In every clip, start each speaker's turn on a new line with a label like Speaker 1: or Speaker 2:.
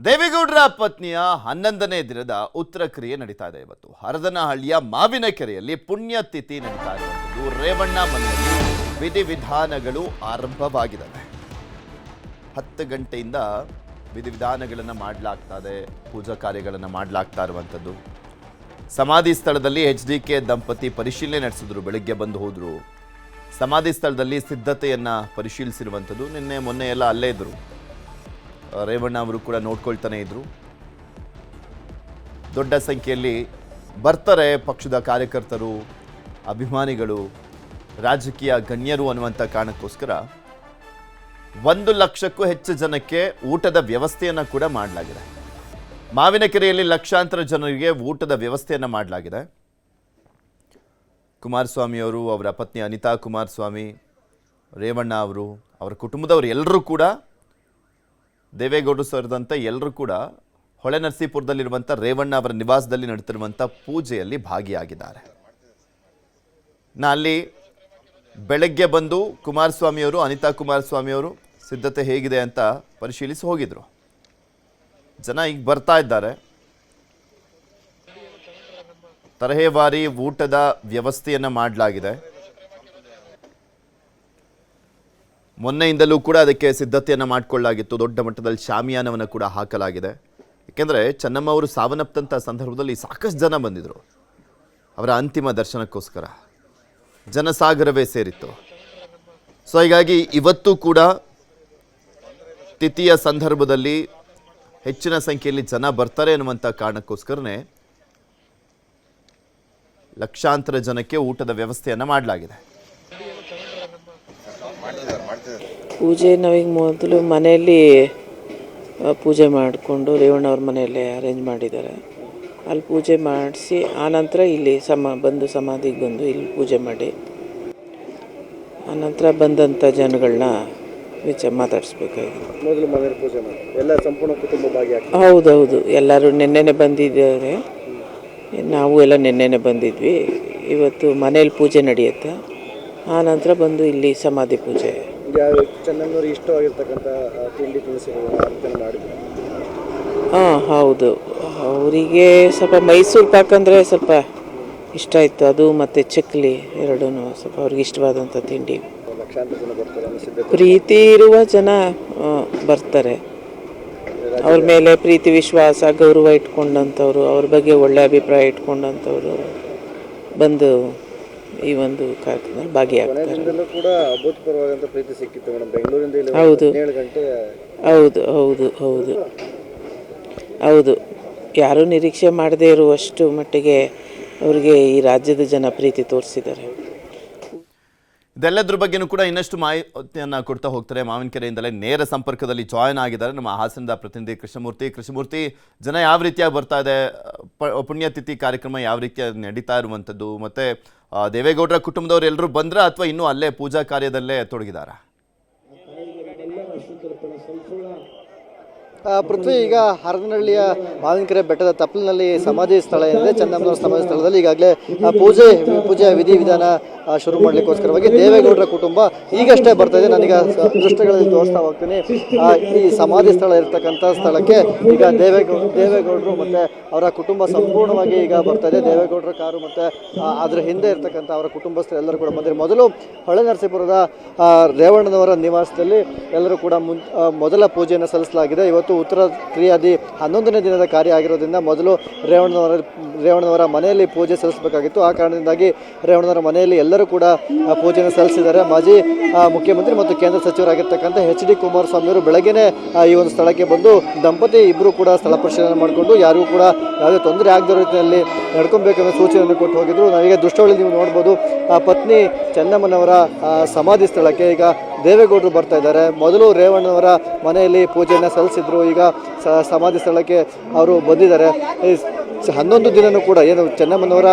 Speaker 1: ದೇವೇಗೌಡರ ಪತ್ನಿಯ 11ನೇ ದಿನದ ಉತ್ತರ ಕ್ರಿಯೆ ನಡೀತಾ ಇದೆ. ಇವತ್ತು ಹರದನಹಳ್ಳಿಯ ಮಾವಿನಕೆರೆಯಲ್ಲಿ ಪುಣ್ಯತಿಥಿ ನಡೀತಾ ಇರುವಂಥದ್ದು. ರೇವಣ್ಣ ಮನೆಯಲ್ಲಿ ವಿಧಿವಿಧಾನಗಳು ಆರಂಭವಾಗಿದ್ದಾವೆ. 10 ಗಂಟೆಯಿಂದ ವಿಧಿವಿಧಾನಗಳನ್ನು ಮಾಡಲಾಗ್ತಾ ಇದೆ, ಪೂಜಾ ಕಾರ್ಯಗಳನ್ನು ಮಾಡಲಾಗ್ತಾ ಇರುವಂಥದ್ದು. ಸಮಾಧಿ ಸ್ಥಳದಲ್ಲಿ HDK ದಂಪತಿ ಪರಿಶೀಲನೆ ನಡೆಸಿದ್ರು. ಬೆಳಿಗ್ಗೆ ಬಂದು ಹೋದ್ರು. ಸಮಾಧಿ ಸ್ಥಳದಲ್ಲಿ ಸಿದ್ಧತೆಯನ್ನು ಪರಿಶೀಲಿಸಿರುವಂಥದ್ದು. ನಿನ್ನೆ ಮೊನ್ನೆ ಎಲ್ಲ ಅಲ್ಲೇ ಇದ್ದರು. ರೇವಣ್ಣ ಅವರು ಕೂಡ ನೋಡ್ಕೊಳ್ತಾನೆ ಇದ್ರು. ದೊಡ್ಡ ಸಂಖ್ಯೆಯಲ್ಲಿ ಬರ್ತಾರೆ ಪಕ್ಷದ ಕಾರ್ಯಕರ್ತರು, ಅಭಿಮಾನಿಗಳು, ರಾಜಕೀಯ ಗಣ್ಯರು ಅನ್ನುವಂಥ ಕಾರಣಕ್ಕೋಸ್ಕರ 1 ಲಕ್ಷಕ್ಕೂ ಹೆಚ್ಚು ಜನಕ್ಕೆ ಊಟದ ವ್ಯವಸ್ಥೆಯನ್ನು ಕೂಡ ಮಾಡಲಾಗಿದೆ. ಮಾವಿನಕೆರೆಯಲ್ಲಿ ಲಕ್ಷಾಂತರ ಜನರಿಗೆ ಊಟದ ವ್ಯವಸ್ಥೆಯನ್ನು ಮಾಡಲಾಗಿದೆ. ಕುಮಾರಸ್ವಾಮಿ ಅವರು, ಅವರ ಪತ್ನಿ ಅನಿತಾ ಕುಮಾರಸ್ವಾಮಿ, ರೇವಣ್ಣ ಅವರು, ಅವರ ಕುಟುಂಬದವರು ಎಲ್ಲರೂ ಕೂಡ, ದೇವೇಗೌಡರು ಸೇರಿದಂತೆ ಎಲ್ಲರೂ ಕೂಡ ಹೊಳೆನರಸೀಪುರದಲ್ಲಿರುವಂಥ ರೇವಣ್ಣ ಅವರ ನಿವಾಸದಲ್ಲಿ ನಡೆತಿರುವಂಥ ಪೂಜೆಯಲ್ಲಿ ಭಾಗಿಯಾಗಿದ್ದಾರೆ. ಅಲ್ಲಿ ಬೆಳಗ್ಗೆ ಬಂದು ಕುಮಾರಸ್ವಾಮಿಯವರು, ಅನಿತಾ ಕುಮಾರಸ್ವಾಮಿಯವರು ಸಿದ್ಧತೆ ಹೇಗಿದೆ ಅಂತ ಪರಿಶೀಲಿಸಿ ಹೋಗಿದ್ರು. ಜನ ಈಗ ಬರ್ತಾ ಇದ್ದಾರೆ. ತರಹೇವಾರಿ ಊಟದ ವ್ಯವಸ್ಥೆಯನ್ನು ಮಾಡಲಾಗಿದೆ. ಮೊನ್ನೆಯಿಂದಲೂ ಕೂಡ ಅದಕ್ಕೆ ಸಿದ್ಧತೆಯನ್ನು ಮಾಡಿಕೊಳ್ಳಲಾಗಿತ್ತು. ದೊಡ್ಡ ಮಟ್ಟದಲ್ಲಿ ಶಾಮಿಯಾನವನ್ನು ಕೂಡ ಹಾಕಲಾಗಿದೆ. ಏಕೆಂದರೆ ಚೆನ್ನಮ್ಮ ಅವರು ಸಾವನ್ನಪ್ಪಂಥ ಸಂದರ್ಭದಲ್ಲಿ ಸಾಕಷ್ಟು ಜನ ಬಂದಿದ್ದರು ಅವರ ಅಂತಿಮ ದರ್ಶನಕ್ಕೋಸ್ಕರ. ಜನಸಾಗರವೇ ಸೇರಿತ್ತು. ಸೊ ಹೀಗಾಗಿ ಇವತ್ತು ಕೂಡ ತಿಥಿಯ ಸಂದರ್ಭದಲ್ಲಿ ಹೆಚ್ಚಿನ ಸಂಖ್ಯೆಯಲ್ಲಿ ಜನ ಬರ್ತಾರೆ ಅನ್ನುವಂಥ ಕಾರಣಕ್ಕೋಸ್ಕರನೇ ಲಕ್ಷಾಂತರ ಜನಕ್ಕೆ ಊಟದ ವ್ಯವಸ್ಥೆಯನ್ನು ಮಾಡಲಾಗಿದೆ.
Speaker 2: ಪೂಜೆ ನಾವೀಗ ಮೊದಲು ಮನೆಯಲ್ಲಿ ಪೂಜೆ ಮಾಡಿಕೊಂಡು ರೇವಣ್ಣವ್ರ ಮನೆಯಲ್ಲೇ ಅರೇಂಜ್ ಮಾಡಿದ್ದಾರೆ. ಅಲ್ಲಿ ಪೂಜೆ ಮಾಡಿಸಿ ಆನಂತರ ಇಲ್ಲಿ ಬಂದು ಸಮಾಧಿಗೆ ಬಂದು ಇಲ್ಲಿ ಪೂಜೆ ಮಾಡಿ ಆನಂತರ ಬಂದಂಥ ಜನಗಳನ್ನ ಮಾತಾಡಿಸ್ಬೇಕಾಗಿದೆ.
Speaker 3: ಮೊದಲು ಮನೇಲಿ ಪೂಜೆ ಮಾಡಿ ಎಲ್ಲ ಸಂಪೂರ್ಣ ಕುಟುಂಬ ಭಾಗಿಯಾಗಿ.
Speaker 2: ಹೌದೌದು, ಎಲ್ಲರೂ ನಿನ್ನೆನೆ ಬಂದಿದ್ದಾರೆ. ನಾವು ಎಲ್ಲ ನಿನ್ನೆನೆ ಬಂದಿದ್ವಿ. ಇವತ್ತು ಮನೇಲಿ ಪೂಜೆ ನಡೆಯುತ್ತೆ. ಆನಂತರ ಬಂದು ಇಲ್ಲಿ ಸಮಾಧಿ ಪೂಜೆ.
Speaker 3: ಚೆನ್ನಮ್ಮನವ್ರು ಇಷ್ಟವಾಗಿರ್ತಕ್ಕಂಥ ತಿಂಡಿ ತಿನಿಸುಗಳು ಮಾಡಿದ್ರು.
Speaker 2: ಹಾಂ ಹೌದು, ಅವರಿಗೆ ಸ್ವಲ್ಪ ಮೈಸೂರು ಪಾಕ್ ಅಂದರೆ ಸ್ವಲ್ಪ ಇಷ್ಟ ಆಯಿತು. ಅದು ಮತ್ತು ಚಕ್ಲಿ ಎರಡೂ ಸ್ವಲ್ಪ ಅವ್ರಿಗೆ ಇಷ್ಟವಾದಂಥ ತಿಂಡಿ.
Speaker 3: ಲಕ್ಷಾಂತರ ಜನ ಬರ್ತಾರೆ.
Speaker 2: ಪ್ರೀತಿ ಇರುವ ಜನ ಬರ್ತಾರೆ. ಅವ್ರ ಮೇಲೆ ಪ್ರೀತಿ, ವಿಶ್ವಾಸ, ಗೌರವ ಇಟ್ಕೊಂಡಂಥವ್ರು, ಅವ್ರ ಬಗ್ಗೆ ಒಳ್ಳೆ ಅಭಿಪ್ರಾಯ ಇಟ್ಕೊಂಡಂಥವ್ರು ಬಂದು ಈ ಒಂದು ಕಾರ್ಯಕ್ರಮದಲ್ಲಿ ಭಾಗಿಯಾಗ್ತಾರೆ.
Speaker 3: ಕೂಡ ಅಭೂತಪೂರ್ವವಾದಂಥ ಪ್ರೀತಿ ಸಿಕ್ಕಿತ್ತು ಮೇಡಮ್. ಬೆಂಗಳೂರಿಂದ
Speaker 2: ಹೌದು
Speaker 3: 7 ಗಂಟೆ.
Speaker 2: ಹೌದು ಹೌದು ಹೌದು ಹೌದು, ಯಾರೂ ನಿರೀಕ್ಷೆ ಮಾಡದೇ ಇರುವಷ್ಟು ಮಟ್ಟಿಗೆ ಅವರಿಗೆ ಈ ರಾಜ್ಯದ ಜನ ಪ್ರೀತಿ ತೋರಿಸಿದ್ದಾರೆ.
Speaker 1: ಇದೆಲ್ಲದ್ರ ಬಗ್ಗೆನೂ ಕೂಡ ಇನ್ನಷ್ಟು ಮಾಹಿತಿಯನ್ನು ಕೊಡ್ತಾ ಹೋಗ್ತಾರೆ. ಮಾವಿನಕೆರೆಯಿಂದಲೇ ನೇರ ಸಂಪರ್ಕದಲ್ಲಿ ಜಾಯ್ನ್ ಆಗಿದ್ದಾರೆ ನಮ್ಮ ಹಾಸನದ ಪ್ರತಿನಿಧಿ ಕೃಷ್ಣಮೂರ್ತಿ. ಜನ ಯಾವ ರೀತಿಯಾಗಿ ಬರ್ತಾ ಇದೆ, ಪುಣ್ಯತಿಥಿ ಕಾರ್ಯಕ್ರಮ ಯಾವ ರೀತಿಯಾಗಿ ನಡೀತಾ ಇರುವಂಥದ್ದು, ಮತ್ತು ದೇವೇಗೌಡರ ಕುಟುಂಬದವರು ಎಲ್ಲರೂ ಬಂದ್ರಾ ಅಥವಾ ಇನ್ನೂ ಅಲ್ಲೇ ಪೂಜಾ ಕಾರ್ಯದಲ್ಲೇ ತೊಡಗಿದಾರಾ?
Speaker 3: ಪೃಥ್ವಿ, ಈಗ ಹರದನಹಳ್ಳಿಯ ಮಾವಿನಕೆರೆ ಬೆಟ್ಟದ ತಪ್ಪಲಿನಲ್ಲಿ ಸಮಾಧಿ ಸ್ಥಳ ಇದೆ. ಚೆನ್ನಮ್ಮನವರ ಸಮಾಧಿ ಸ್ಥಳದಲ್ಲಿ ಈಗಾಗಲೇ ಪೂಜೆಯ ವಿಧಿವಿಧಾನ ಶುರು ಮಾಡಲಿಕ್ಕೋಸ್ಕರವಾಗಿ ದೇವೇಗೌಡರ ಕುಟುಂಬ ಈಗಷ್ಟೇ ಬರ್ತಾ ಇದೆ. ನಾನೀಗ ದೃಶ್ಯಗಳಲ್ಲಿ ತೋರಿಸ್ತಾ ಹೋಗ್ತೀನಿ. ಈ ಸಮಾಧಿ ಸ್ಥಳ ಇರ್ತಕ್ಕಂಥ ಸ್ಥಳಕ್ಕೆ ಈಗ ದೇವೇಗೌಡರು ಮತ್ತು ಅವರ ಕುಟುಂಬ ಸಂಪೂರ್ಣವಾಗಿ ಈಗ ಬರ್ತಾ ಇದೆ. ದೇವೇಗೌಡರ ಕಾರು ಮತ್ತು ಅದರ ಹಿಂದೆ ಇರ್ತಕ್ಕಂಥ ಅವರ ಕುಟುಂಬಸ್ಥರು ಎಲ್ಲರೂ ಕೂಡ ಬಂದಿದ್ದಾರೆ. ಮೊದಲು ಹೊಳೆನರಸೀಪುರದ ರೇವಣ್ಣನವರ ನಿವಾಸದಲ್ಲಿ ಎಲ್ಲರೂ ಕೂಡ ಮೊದಲ ಪೂಜೆಯನ್ನು ಸಲ್ಲಿಸಲಾಗಿದೆ. ಇವತ್ತು ಉತ್ತರ ಕ್ರಿಯಾದಿ 11ನೇ ದಿನದ ಕಾರ್ಯ ಆಗಿರೋದ್ರಿಂದ ಮೊದಲು ರೇವಣ್ಣನವರ ಮನೆಯಲ್ಲಿ ಪೂಜೆ ಸಲ್ಲಿಸಬೇಕಾಗಿತ್ತು. ಆ ಕಾರಣದಿಂದಾಗಿ ರೇವಣ್ಣನವರ ಮನೆಯಲ್ಲಿ ಎಲ್ಲರೂ ಕೂಡ ಪೂಜೆಯನ್ನು ಸಲ್ಲಿಸಿದ್ದಾರೆ. ಮಾಜಿ ಮುಖ್ಯಮಂತ್ರಿ ಮತ್ತು ಕೇಂದ್ರ ಸಚಿವರಾಗಿರ್ತಕ್ಕಂಥ HD ಕುಮಾರಸ್ವಾಮಿ ಅವರು ಬೆಳಗ್ಗೆನೇ ಈ ಒಂದು ಸ್ಥಳಕ್ಕೆ ಬಂದು ದಂಪತಿ ಇಬ್ಬರು ಕೂಡ ಸ್ಥಳ ಪರಿಶೀಲನೆ ಮಾಡಿಕೊಂಡು ಯಾರಿಗೂ ಕೂಡ ಯಾವುದೇ ತೊಂದರೆ ಆಗದ ರೀತಿಯಲ್ಲಿ ನಡ್ಕೊಬೇಕೆಂಬ ಸೂಚನೆಯನ್ನು ಕೊಟ್ಟು ಹೋಗಿದ್ರು. ನಾವೀಗ ದೃಶ್ಯಾವಳಿ ನೀವು ನೋಡ್ಬೋದು. ಪತ್ನಿ ಚೆನ್ನಮ್ಮನವರ ಸಮಾಧಿ ಸ್ಥಳಕ್ಕೆ ಈಗ ದೇವೇಗೌಡರು ಬರ್ತಾ ಇದ್ದಾರೆ. ಮೊದಲು ರೇವಣ್ಣನವರ ಮನೆಯಲ್ಲಿ ಪೂಜೆಯನ್ನು ಸಲ್ಲಿಸಿದ್ರು. ಈಗ ಸಮಾಧಿ ಸ್ಥಳಕ್ಕೆ ಅವರು ಬಂದಿದ್ದಾರೆ. 11 ದಿನವೂ ಕೂಡ ಏನು ಚೆನ್ನಮ್ಮನವರ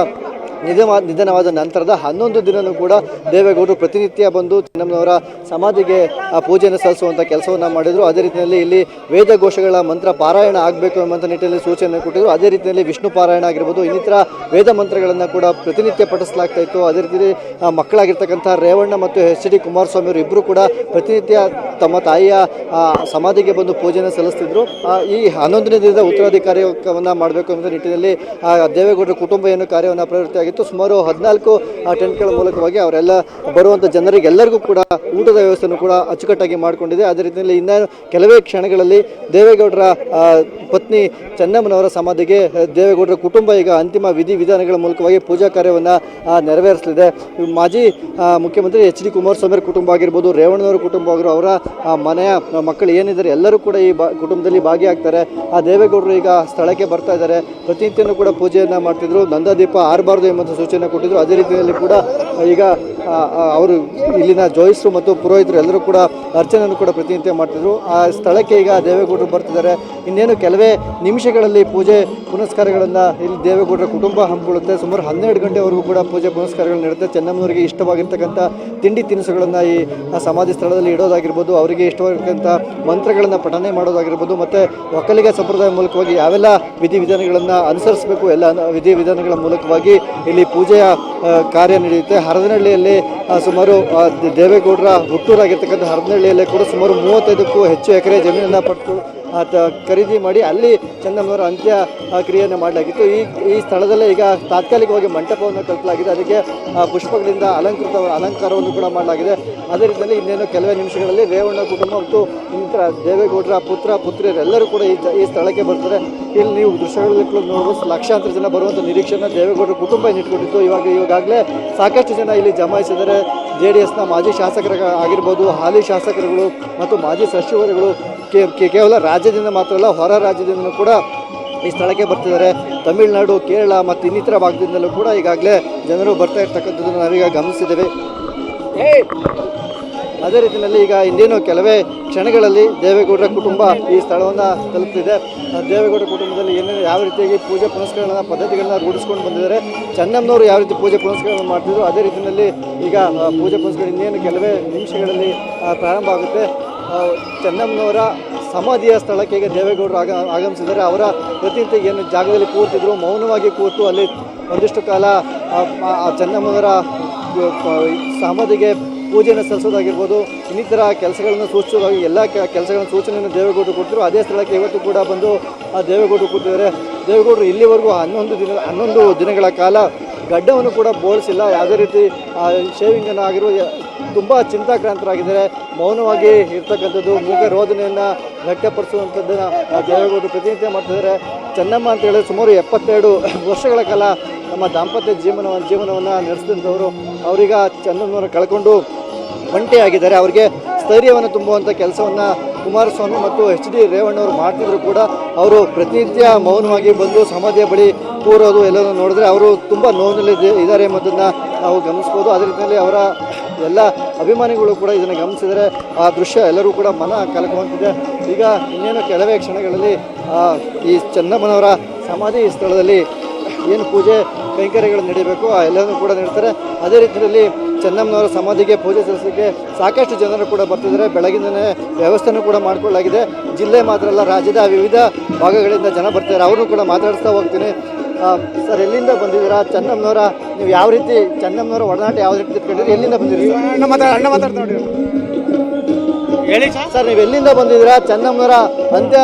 Speaker 3: ನಿಧನವಾದ ನಂತರದ 11 ದಿನನೂ ಕೂಡ ದೇವೇಗೌಡರು ಪ್ರತಿನಿತ್ಯ ಬಂದು ಚೆನ್ನಮ್ಮನವರ ಸಮಾಧಿಗೆ ಪೂಜೆಯನ್ನು ಸಲ್ಲಿಸುವಂಥ ಕೆಲಸವನ್ನು ಮಾಡಿದರು. ಅದೇ ರೀತಿಯಲ್ಲಿ ಇಲ್ಲಿ ವೇದ ಘೋಷಗಳ ಮಂತ್ರ ಪಾರಾಯಣ ಆಗಬೇಕು ಎಂಬಂಥ ನಿಟ್ಟಿನಲ್ಲಿ ಸೂಚನೆ ಕೊಟ್ಟಿದ್ರು. ಅದೇ ರೀತಿಯಲ್ಲಿ ವಿಷ್ಣು ಪಾರಾಯಣ ಆಗಿರ್ಬೋದು, ಇನ್ನಿತರ ವೇದ ಮಂತ್ರಗಳನ್ನು ಕೂಡ ಪ್ರತಿನಿತ್ಯ ಪಠಿಸಲಾಗ್ತಾ ಇತ್ತು. ಅದೇ ರೀತಿಯಲ್ಲಿ ಮಕ್ಕಳಾಗಿರ್ತಕ್ಕಂಥ ರೇವಣ್ಣ ಮತ್ತು ಎಚ್ ಡಿ ಕುಮಾರಸ್ವಾಮಿ ಅವರು ಇಬ್ಬರು ಕೂಡ ಪ್ರತಿನಿತ್ಯ ತಮ್ಮ ತಾಯಿಯ ಸಮಾಧಿಗೆ ಬಂದು ಪೂಜೆಯನ್ನು ಸಲ್ಲಿಸ್ತಿದ್ರು. ಈ 11ನೇ ದಿನದ ಉತ್ತರಾಧಿಕಾರವನ್ನು ಮಾಡಬೇಕು ಎಂಬ ನಿಟ್ಟಿನಲ್ಲಿ ದೇವೇಗೌಡರ ಕುಟುಂಬ ಏನು ಕಾರ್ಯವನ್ನು ಪ್ರವೃತ್ತಿಯಾಗಿತ್ತು. ಸುಮಾರು 14 ಟೆಂಟ್ಗಳ ಮೂಲಕವಾಗಿ ಅವರೆಲ್ಲ ಬರುವಂಥ ಜನರಿಗೆಲ್ಲರಿಗೂ ಕೂಡ ಊಟದ ವ್ಯವಸ್ಥೆಯನ್ನು ಕೂಡ ಅಚ್ಚುಕಟ್ಟಾಗಿ ಮಾಡಿಕೊಂಡಿದೆ. ಅದೇ ರೀತಿಯಲ್ಲಿ ಇನ್ನು ಕೆಲವೇ ಕ್ಷಣಗಳಲ್ಲಿ ದೇವೇಗೌಡರ ಪತ್ನಿ ಚೆನ್ನಮ್ಮನವರ ಸಮಾಧಿಗೆ ದೇವೇಗೌಡರ ಕುಟುಂಬ ಈಗ ಅಂತಿಮ ವಿಧಿವಿಧಾನಗಳ ಮೂಲಕವಾಗಿ ಪೂಜಾ ಕಾರ್ಯವನ್ನು ನೆರವೇರಿಸಲಿದೆ. ಮಾಜಿ ಮುಖ್ಯಮಂತ್ರಿ ಎಚ್ ಡಿ ಕುಮಾರಸ್ವಾಮಿ ಕುಟುಂಬ ಆಗಿರ್ಬೋದು, ರೇವಣ್ಣನವರ ಕುಟುಂಬ ಆಗಿರೋ ಅವರ ಮನೆಯ ಮಕ್ಕಳು ಏನಿದ್ದಾರೆ ಎಲ್ಲರೂ ಕೂಡ ಈ ಕುಟುಂಬದಲ್ಲಿ ಭಾಗಿಯಾಗ್ತಾರೆ. ದೇವೇಗೌಡರು ಈಗ ಸ್ಥಳಕ್ಕೆ ಬರ್ತಾ ಇದ್ದಾರೆ. ಪ್ರತಿನಿತ್ಯನೂ ಕೂಡ ಪೂಜೆಯನ್ನು ಮಾಡ್ತಿದ್ರು. ನಂದಾದೀಪ ಆರಬಾರ್ದು ಎಂಬಂಥ ಸೂಚನೆ ಕೊಟ್ಟಿದ್ರು. ಅದೇ ರೀತಿಯಲ್ಲಿ ಕೂಡ ಈಗ ಅವರು ಇಲ್ಲಿನ ಜೋಯಿಸರು ಮತ್ತು ಪುರೋಹಿತರು ಎಲ್ಲರೂ ಕೂಡ ಅರ್ಚನೆಯನ್ನು ಕೂಡ ಪ್ರತಿನಿತ್ಯ ಮಾಡ್ತಿದ್ರು. ಆ ಸ್ಥಳಕ್ಕೆ ಈಗ ದೇವೇಗೌಡರು ಬರ್ತಿದ್ದಾರೆ. ಇನ್ನೇನು ಕೆಲವೇ ನಿಮಿಷಗಳಲ್ಲಿ ಪೂಜೆ ಪುನಸ್ಕಾರಗಳನ್ನು ಇಲ್ಲಿ ದೇವೇಗೌಡರ ಕುಟುಂಬ ಹಮ್ಮಿಕೊಳ್ಳುತ್ತೆ. ಸುಮಾರು 12 ಗಂಟೆವರೆಗೂ ಕೂಡ ಪೂಜೆ ಪುನಸ್ಕಾರಗಳು ನಡೆಯುತ್ತೆ. ಚೆನ್ನಮ್ಮನವರಿಗೆ ಇಷ್ಟವಾಗಿರ್ತಕ್ಕಂಥ ತಿಂಡಿ ತಿನಿಸುಗಳನ್ನು ಈ ಸಮಾಧಿ ಸ್ಥಳದಲ್ಲಿ ಇಡೋದಾಗಿರ್ಬೋದು, ಅವರಿಗೆ ಇಷ್ಟವಾಗಿರ್ತಕ್ಕಂಥ ಮಂತ್ರಗಳನ್ನು ಪಠನೆ ಮಾಡೋದಾಗಿರ್ಬೋದು, ಮತ್ತು ಒಕ್ಕಲಿಗ ಸಂಪ್ರದಾಯ ಮೂಲಕವಾಗಿ ಯಾವೆಲ್ಲ ವಿಧಿವಿಧಾನಗಳನ್ನು ಅನುಸರಿಸಬೇಕು ಎಲ್ಲ ವಿಧಿವಿಧಾನಗಳ ಮೂಲಕವಾಗಿ ಇಲ್ಲಿ ಪೂಜೆಯ ಕಾರ್ಯ ನಡೆಯುತ್ತೆ. ಹರದನಹಳ್ಳಿಯಲ್ಲಿ ಸುಮಾರು ದೇವೇಗೌಡರ ಹುಟ್ಟೂರಾಗಿರ್ತಕ್ಕಂಥ ಹರದನಹಳ್ಳಿಯಲ್ಲೇ ಕೂಡ ಸುಮಾರು 35ಕ್ಕೂ ಹೆಚ್ಚು ಎಕರೆ ಜಮೀನನ್ನು ಪಟ್ಟು ಖರೀದಿ ಮಾಡಿ ಅಲ್ಲಿ ಚೆನ್ನಮ್ಮನವರ ಅಂತ್ಯ ಕ್ರಿಯೆಯನ್ನು ಮಾಡಲಾಗಿತ್ತು. ಈ ಸ್ಥಳದಲ್ಲೇ ಈಗ ತಾತ್ಕಾಲಿಕವಾಗಿ ಮಂಟಪವನ್ನು ಕಲ್ಪಲಾಗಿದೆ. ಅದಕ್ಕೆ ಪುಷ್ಪಗಳಿಂದ ಅಲಂಕಾರವನ್ನು ಕೂಡ ಮಾಡಲಾಗಿದೆ. ಅದೇ ರೀತಿಯಲ್ಲಿ ಇನ್ನೇನು ಕೆಲವೇ ನಿಮಿಷಗಳಲ್ಲಿ ರೇವಣ್ಣ ಕುಟುಂಬ ಮತ್ತು ಇನ್ನಿತರ ದೇವೇಗೌಡರ ಪುತ್ರಿಯರೆಲ್ಲರೂ ಕೂಡ ಈ ಸ್ಥಳಕ್ಕೆ ಬರ್ತಾರೆ. ಇಲ್ಲಿ ನೀವು ದೃಶ್ಯಗಳಲ್ಲಿ ನೋಡಬಹುದು, ಲಕ್ಷಾಂತರ ಜನ ಬರುವಂಥ ನಿರೀಕ್ಷೆಯನ್ನು ದೇವೇಗೌಡರ ಕುಟುಂಬ ಇಟ್ಕೊಂಡಿತ್ತು. ಈಗಾಗಲೇ ಸಾಕಷ್ಟು ಜನ ಇಲ್ಲಿ ಜಮಾಯಿಸಿದರೆ JDSನ ಮಾಜಿ ಶಾಸಕರ ಆಗಿರ್ಬೋದು, ಹಾಲಿ ಶಾಸಕರುಗಳು ಮತ್ತು ಮಾಜಿ ಸಚಿವರುಗಳು ಕೇವಲ ರಾಜ್ಯದಿಂದ ಮಾತ್ರ ಅಲ್ಲ, ಹೊರ ರಾಜ್ಯದಿಂದಲೂ ಕೂಡ ಈ ಸ್ಥಳಕ್ಕೆ ಬರ್ತಿದ್ದಾರೆ. ತಮಿಳುನಾಡು, ಕೇರಳ ಮತ್ತು ಇನ್ನಿತರ ಭಾಗದಿಂದಲೂ ಕೂಡ ಈಗಾಗಲೇ ಜನರು ಬರ್ತಾ ಇರ್ತಕ್ಕಂಥದ್ದನ್ನು ನಾವೀಗ ಗಮನಿಸಿದ್ದೇವೆ. ಅದೇ ರೀತಿಯಲ್ಲಿ ಈಗ ಇನ್ನೇನು ಕೆಲವೇ ಕ್ಷಣಗಳಲ್ಲಿ ದೇವೇಗೌಡರ ಕುಟುಂಬ ಈ ಸ್ಥಳವನ್ನು ತಲುಪ್ತಿದೆ. ದೇವೇಗೌಡರ ಕುಟುಂಬದಲ್ಲಿ ಏನೇನು ಯಾವ ರೀತಿಯಾಗಿ ಪೂಜೆ ಪುನಸ್ಕಾರಗಳನ್ನ ಪದ್ಧತಿಗಳನ್ನ ರೂಢಿಸ್ಕೊಂಡು ಬಂದಿದ್ದಾರೆ, ಚೆನ್ನಮ್ಮನವರು ಯಾವ ರೀತಿ ಪೂಜೆ ಪುನಸ್ಕಾರಗಳನ್ನು ಮಾಡ್ತಿದ್ರು, ಅದೇ ರೀತಿಯಲ್ಲಿ ಈಗ ಪೂಜೆ ಪುನಸ್ಕಾರ ಇನ್ನೇನು ಕೆಲವೇ ನಿಮಿಷಗಳಲ್ಲಿ ಪ್ರಾರಂಭ ಆಗುತ್ತೆ. ಚೆನ್ನಮ್ಮನವರ ಸಮಾಧಿಯ ಸ್ಥಳಕ್ಕೆ ಈಗ ದೇವೇಗೌಡರು ಆಗಮಿಸಿದ್ದಾರೆ. ಅವರ ಪ್ರತಿನಿತ್ಯ ಏನು ಜಾಗದಲ್ಲಿ ಕೂರ್ತಿದ್ರು, ಮೌನವಾಗಿ ಕೂತು ಅಲ್ಲಿ ಒಂದಿಷ್ಟು ಕಾಲ ಚೆನ್ನಮ್ಮನವರ ಸಮಾಧಿಗೆ ಪೂಜೆಯನ್ನು ಸಲ್ಲಿಸೋದಾಗಿರ್ಬೋದು, ಇನ್ನಿತರ ಕೆಲಸಗಳನ್ನು ಸೂಚಿಸೋದಾಗಿ ಎಲ್ಲ ಕೆಲಸಗಳನ್ನು ಸೂಚನೆಯನ್ನು ದೇವೇಗೌಡರು ಕೊಟ್ಟರು. ಅದೇ ಸ್ಥಳಕ್ಕೆ ಇವತ್ತು ಕೂಡ ಬಂದು ದೇವೇಗೌಡರು ಕೂತಿದ್ದಾರೆ. ದೇವೇಗೌಡರು ಇಲ್ಲಿವರೆಗೂ 11 ದಿನಗಳ ಕಾಲ ಗಡ್ಡವನ್ನು ಕೂಡ ಬೋಳಿಸಿಲ್ಲ. ಯಾವುದೇ ರೀತಿ ಶೇವಿಂಗನ್ನು ಆಗಿರೋ ತುಂಬ ಚಿಂತಾಕ್ರಾಂತರಾಗಿದ್ದಾರೆ. ಮೌನವಾಗಿ ಇರ್ತಕ್ಕಂಥದ್ದು, ಮೂಗ ರೋದನೆಯನ್ನು ವ್ಯಕ್ತಪಡಿಸುವಂಥದ್ದನ್ನು ದೇವೇಗೌಡರು ಪ್ರತಿನಿತ್ಯ ಮಾಡ್ತಿದ್ದಾರೆ. ಚೆನ್ನಮ್ಮ ಅಂತ ಹೇಳಿದ್ರೆ ಸುಮಾರು 72 ವರ್ಷಗಳ ಕಾಲ ನಮ್ಮ ದಾಂಪತ್ಯ ಜೀವನವನ್ನು ನಡೆಸಿದಂಥವರು. ಅವರೀಗ ಚೆನ್ನಮ್ಮನವರು ಕಳ್ಕೊಂಡು ಒಂಟಿಯಾಗಿದ್ದಾರೆ. ಅವರಿಗೆ ಸ್ಥೈರ್ಯವನ್ನು ತುಂಬುವಂಥ ಕೆಲಸವನ್ನು ಕುಮಾರಸ್ವಾಮಿ ಮತ್ತು ಎಚ್ ಡಿ ರೇವಣ್ಣವರು ಮಾಡ್ತಿದ್ರು ಕೂಡ ಅವರು ಪ್ರತಿನಿತ್ಯ ಮೌನವಾಗಿ ಬಂದು ಸಮಾಧಿಯ ಬಳಿ ಕೂರೋದು ಎಲ್ಲನೂ ನೋಡಿದ್ರೆ ಅವರು ತುಂಬ ನೋವಿನಲ್ಲಿ ಇದ್ದಾರೆ ಎಂಬುದನ್ನು ನಾವು ಗಮನಿಸ್ಬೋದು. ಅದೇ ರೀತಿಯಲ್ಲಿ ಅವರ ಎಲ್ಲ ಅಭಿಮಾನಿಗಳು ಕೂಡ ಇದನ್ನು ಗಮನಿಸಿದರೆ ಆ ದೃಶ್ಯ ಎಲ್ಲರೂ ಕೂಡ ಮನ ಕಲಕುವಂತಿದೆ. ಈಗ ಇನ್ನೇನು ಕೆಲವೇ ಕ್ಷಣಗಳಲ್ಲಿ ಈ ಚೆನ್ನಮ್ಮನವರ ಸಮಾಧಿ ಸ್ಥಳದಲ್ಲಿ ಏನು ಪೂಜೆ ಕೈಂಕರ್ಯಗಳು ನಡೀಬೇಕು ಆ ಎಲ್ಲವೂ ಕೂಡ ನಡೀತಾರೆ. ಅದೇ ರೀತಿಯಲ್ಲಿ ಚೆನ್ನಮ್ಮನವರ ಸಮಾಧಿಗೆ ಪೂಜೆ ಸಲ್ಲಿಸಲಿಕ್ಕೆ ಸಾಕಷ್ಟು ಜನರು ಕೂಡ ಬರ್ತಿದ್ದಾರೆ. ಬೆಳಗಿಂದನೇ ವ್ಯವಸ್ಥೆನೂ ಕೂಡ ಮಾಡಿಕೊಳ್ಳಲಾಗಿದೆ. ಜಿಲ್ಲೆ ಮಾತ್ರ ಅಲ್ಲ, ರಾಜ್ಯದ ವಿವಿಧ ಭಾಗಗಳಿಂದ ಜನ ಬರ್ತಾರೆ. ಅವ್ರನ್ನೂ ಕೂಡ ಮಾತಾಡಿಸ್ತಾ ಹೋಗ್ತೀನಿ. ಸರ್, ಎಲ್ಲಿಂದ ಬಂದಿದ್ದೀರಾ? ಚೆನ್ನಮ್ಮನವರ ನೀವು ಯಾವ ರೀತಿ ಚೆನ್ನಮ್ಮನವರ ಒಡನಾಟ ಯಾವ ರೀತಿ ಇಟ್ಕೊಂಡಿರಿ? ಎಲ್ಲಿಂದ ಬಂದಿದ್ದೀರಿ? ಅಣ್ಣ ಮಾತಾಡ್ತಾ ನೋಡಿ ಹೇಳಿ ಸರ್. ನೀವು ಎಲ್ಲಿಂದ ಬಂದಿದ್ದೀರಾ? ಚೆನ್ನಮ್ಮನವರ ಅಂತ್ಯ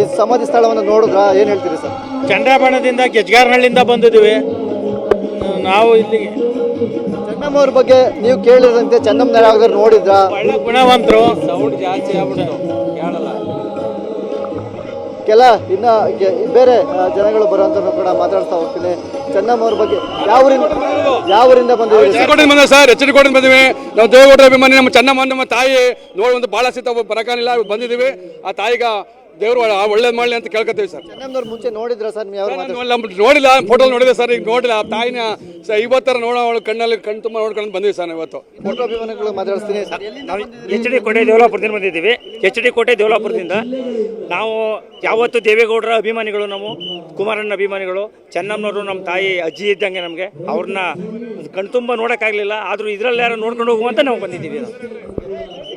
Speaker 3: ಈ ಸಮಾಧಿ ಸ್ಥಳವನ್ನು ನೋಡಿದ್ರಾ? ಏನು ಹೇಳ್ತೀರಿ ಸರ್?
Speaker 4: ಚಂದ್ರಬಾಣದಿಂದ ಗೆಜ್ಗಾರನಹಳ್ಳಿಯಿಂದ ಬಂದಿದ್ದೀವಿ ನಾವು ಇಲ್ಲಿಗೆ.
Speaker 3: ಚೆನ್ನಮ್ಮವ್ರ ಬಗ್ಗೆ ನೀವು ಕೇಳಿದಂತೆ ಚೆನ್ನಮ್ಮನ ಯಾವ್ದಾದ್ರು ನೋಡಿದ್ರಾ?
Speaker 4: ಒಳ್ಳೆ ಗುಣವಂತರು. ಸೌಂಡ್ ಜಾಸ್ತಿ ಆಗ್ಬಿಟ್ಟು ಕೇಳಲ್ಲ.
Speaker 3: ಕೆಲ ಇನ್ನು ಬೇರೆ ಜನಗಳು ಬರುವಂತ ಕೂಡ ಮಾತಾಡ್ತಾ ಹೋಗ್ತೀನಿ. ಚೆನ್ನಮ್ಮವ್ರ ಬಗ್ಗೆ ಯಾವೂರಿಂದ ಬಂದಿದ್ದೀವಿ
Speaker 5: ಸರ್? ಎಚ್ ಡಿ ಕೋಟೆ ಬಂದಿವಿ ನಾವು. ದೇವೇಗೌಡರ ಅಭಿಮಾನಿ. ನಮ್ಮ ಚೆನ್ನಮ್ಮ ನಮ್ಮ ತಾಯಿ ನೋಡಿ ಒಂದು ಭಾಳ ಸಿತ ಬರಕಾನಿಲ್ಲ ಬಂದಿದ್ದೀವಿ. ಆ ತಾಯಿಗ ದೇವ್ರು ಒಳ್ಳೇದು ಮಾಡಲಿ ಅಂತ ಕೇಳ್ಕೊತೀವಿ ಸರ್.
Speaker 3: ಚೆನ್ನಮ್ಮನವ್ರು ಮುಂಚೆ ನೋಡಿದ್ರ ಸರ್ ನೀವು?
Speaker 5: ನೋಡಿಲ್ಲ, ಫೋಟೋ ನೋಡಿದೆ ಸರ್, ಈಗ ನೋಡಿಲ್ಲ. ಆ ತಾಯಿನ ಇವತ್ತರ ಅವಳು ಕಣ್ಣಲ್ಲಿ ಕಣ್ಣು ತುಂಬ ನೋಡ್ಕೊಂಡು ಬಂದಿವಿ ಸರ್ ಇವತ್ತು.
Speaker 3: ಫೋಟೋ ಅಭಿಮಾನಿಗಳು ಮಾತಾಡಿಸ್ತೀನಿ.
Speaker 6: ನಾವು HD ಕೋಟೆ ದೇವಲಾಪುರದಿಂದ ಬಂದಿದ್ದೀವಿ. HD ಕೋಟೆ ದೇವಲಾಪುರದಿಂದ ನಾವು ಯಾವತ್ತು ದೇವೇಗೌಡರ ಅಭಿಮಾನಿಗಳು, ನಾವು ಕುಮಾರಣ್ಣ ಅಭಿಮಾನಿಗಳು. ಚೆನ್ನಮ್ಮನವರು ನಮ್ಮ ತಾಯಿ ಅಜ್ಜಿ ಇದ್ದಂಗೆ ನಮಗೆ. ಅವ್ರನ್ನ ಕಣ್ತುಂಬ ನೋಡೋಕ್ಕಾಗಲಿಲ್ಲ, ಆದರೂ ಇದರಲ್ಲಿ ಯಾರು ನೋಡ್ಕೊಂಡು ಹೋಗುವಂತ ನಾವು ಬಂದಿದ್ದೀವಿ.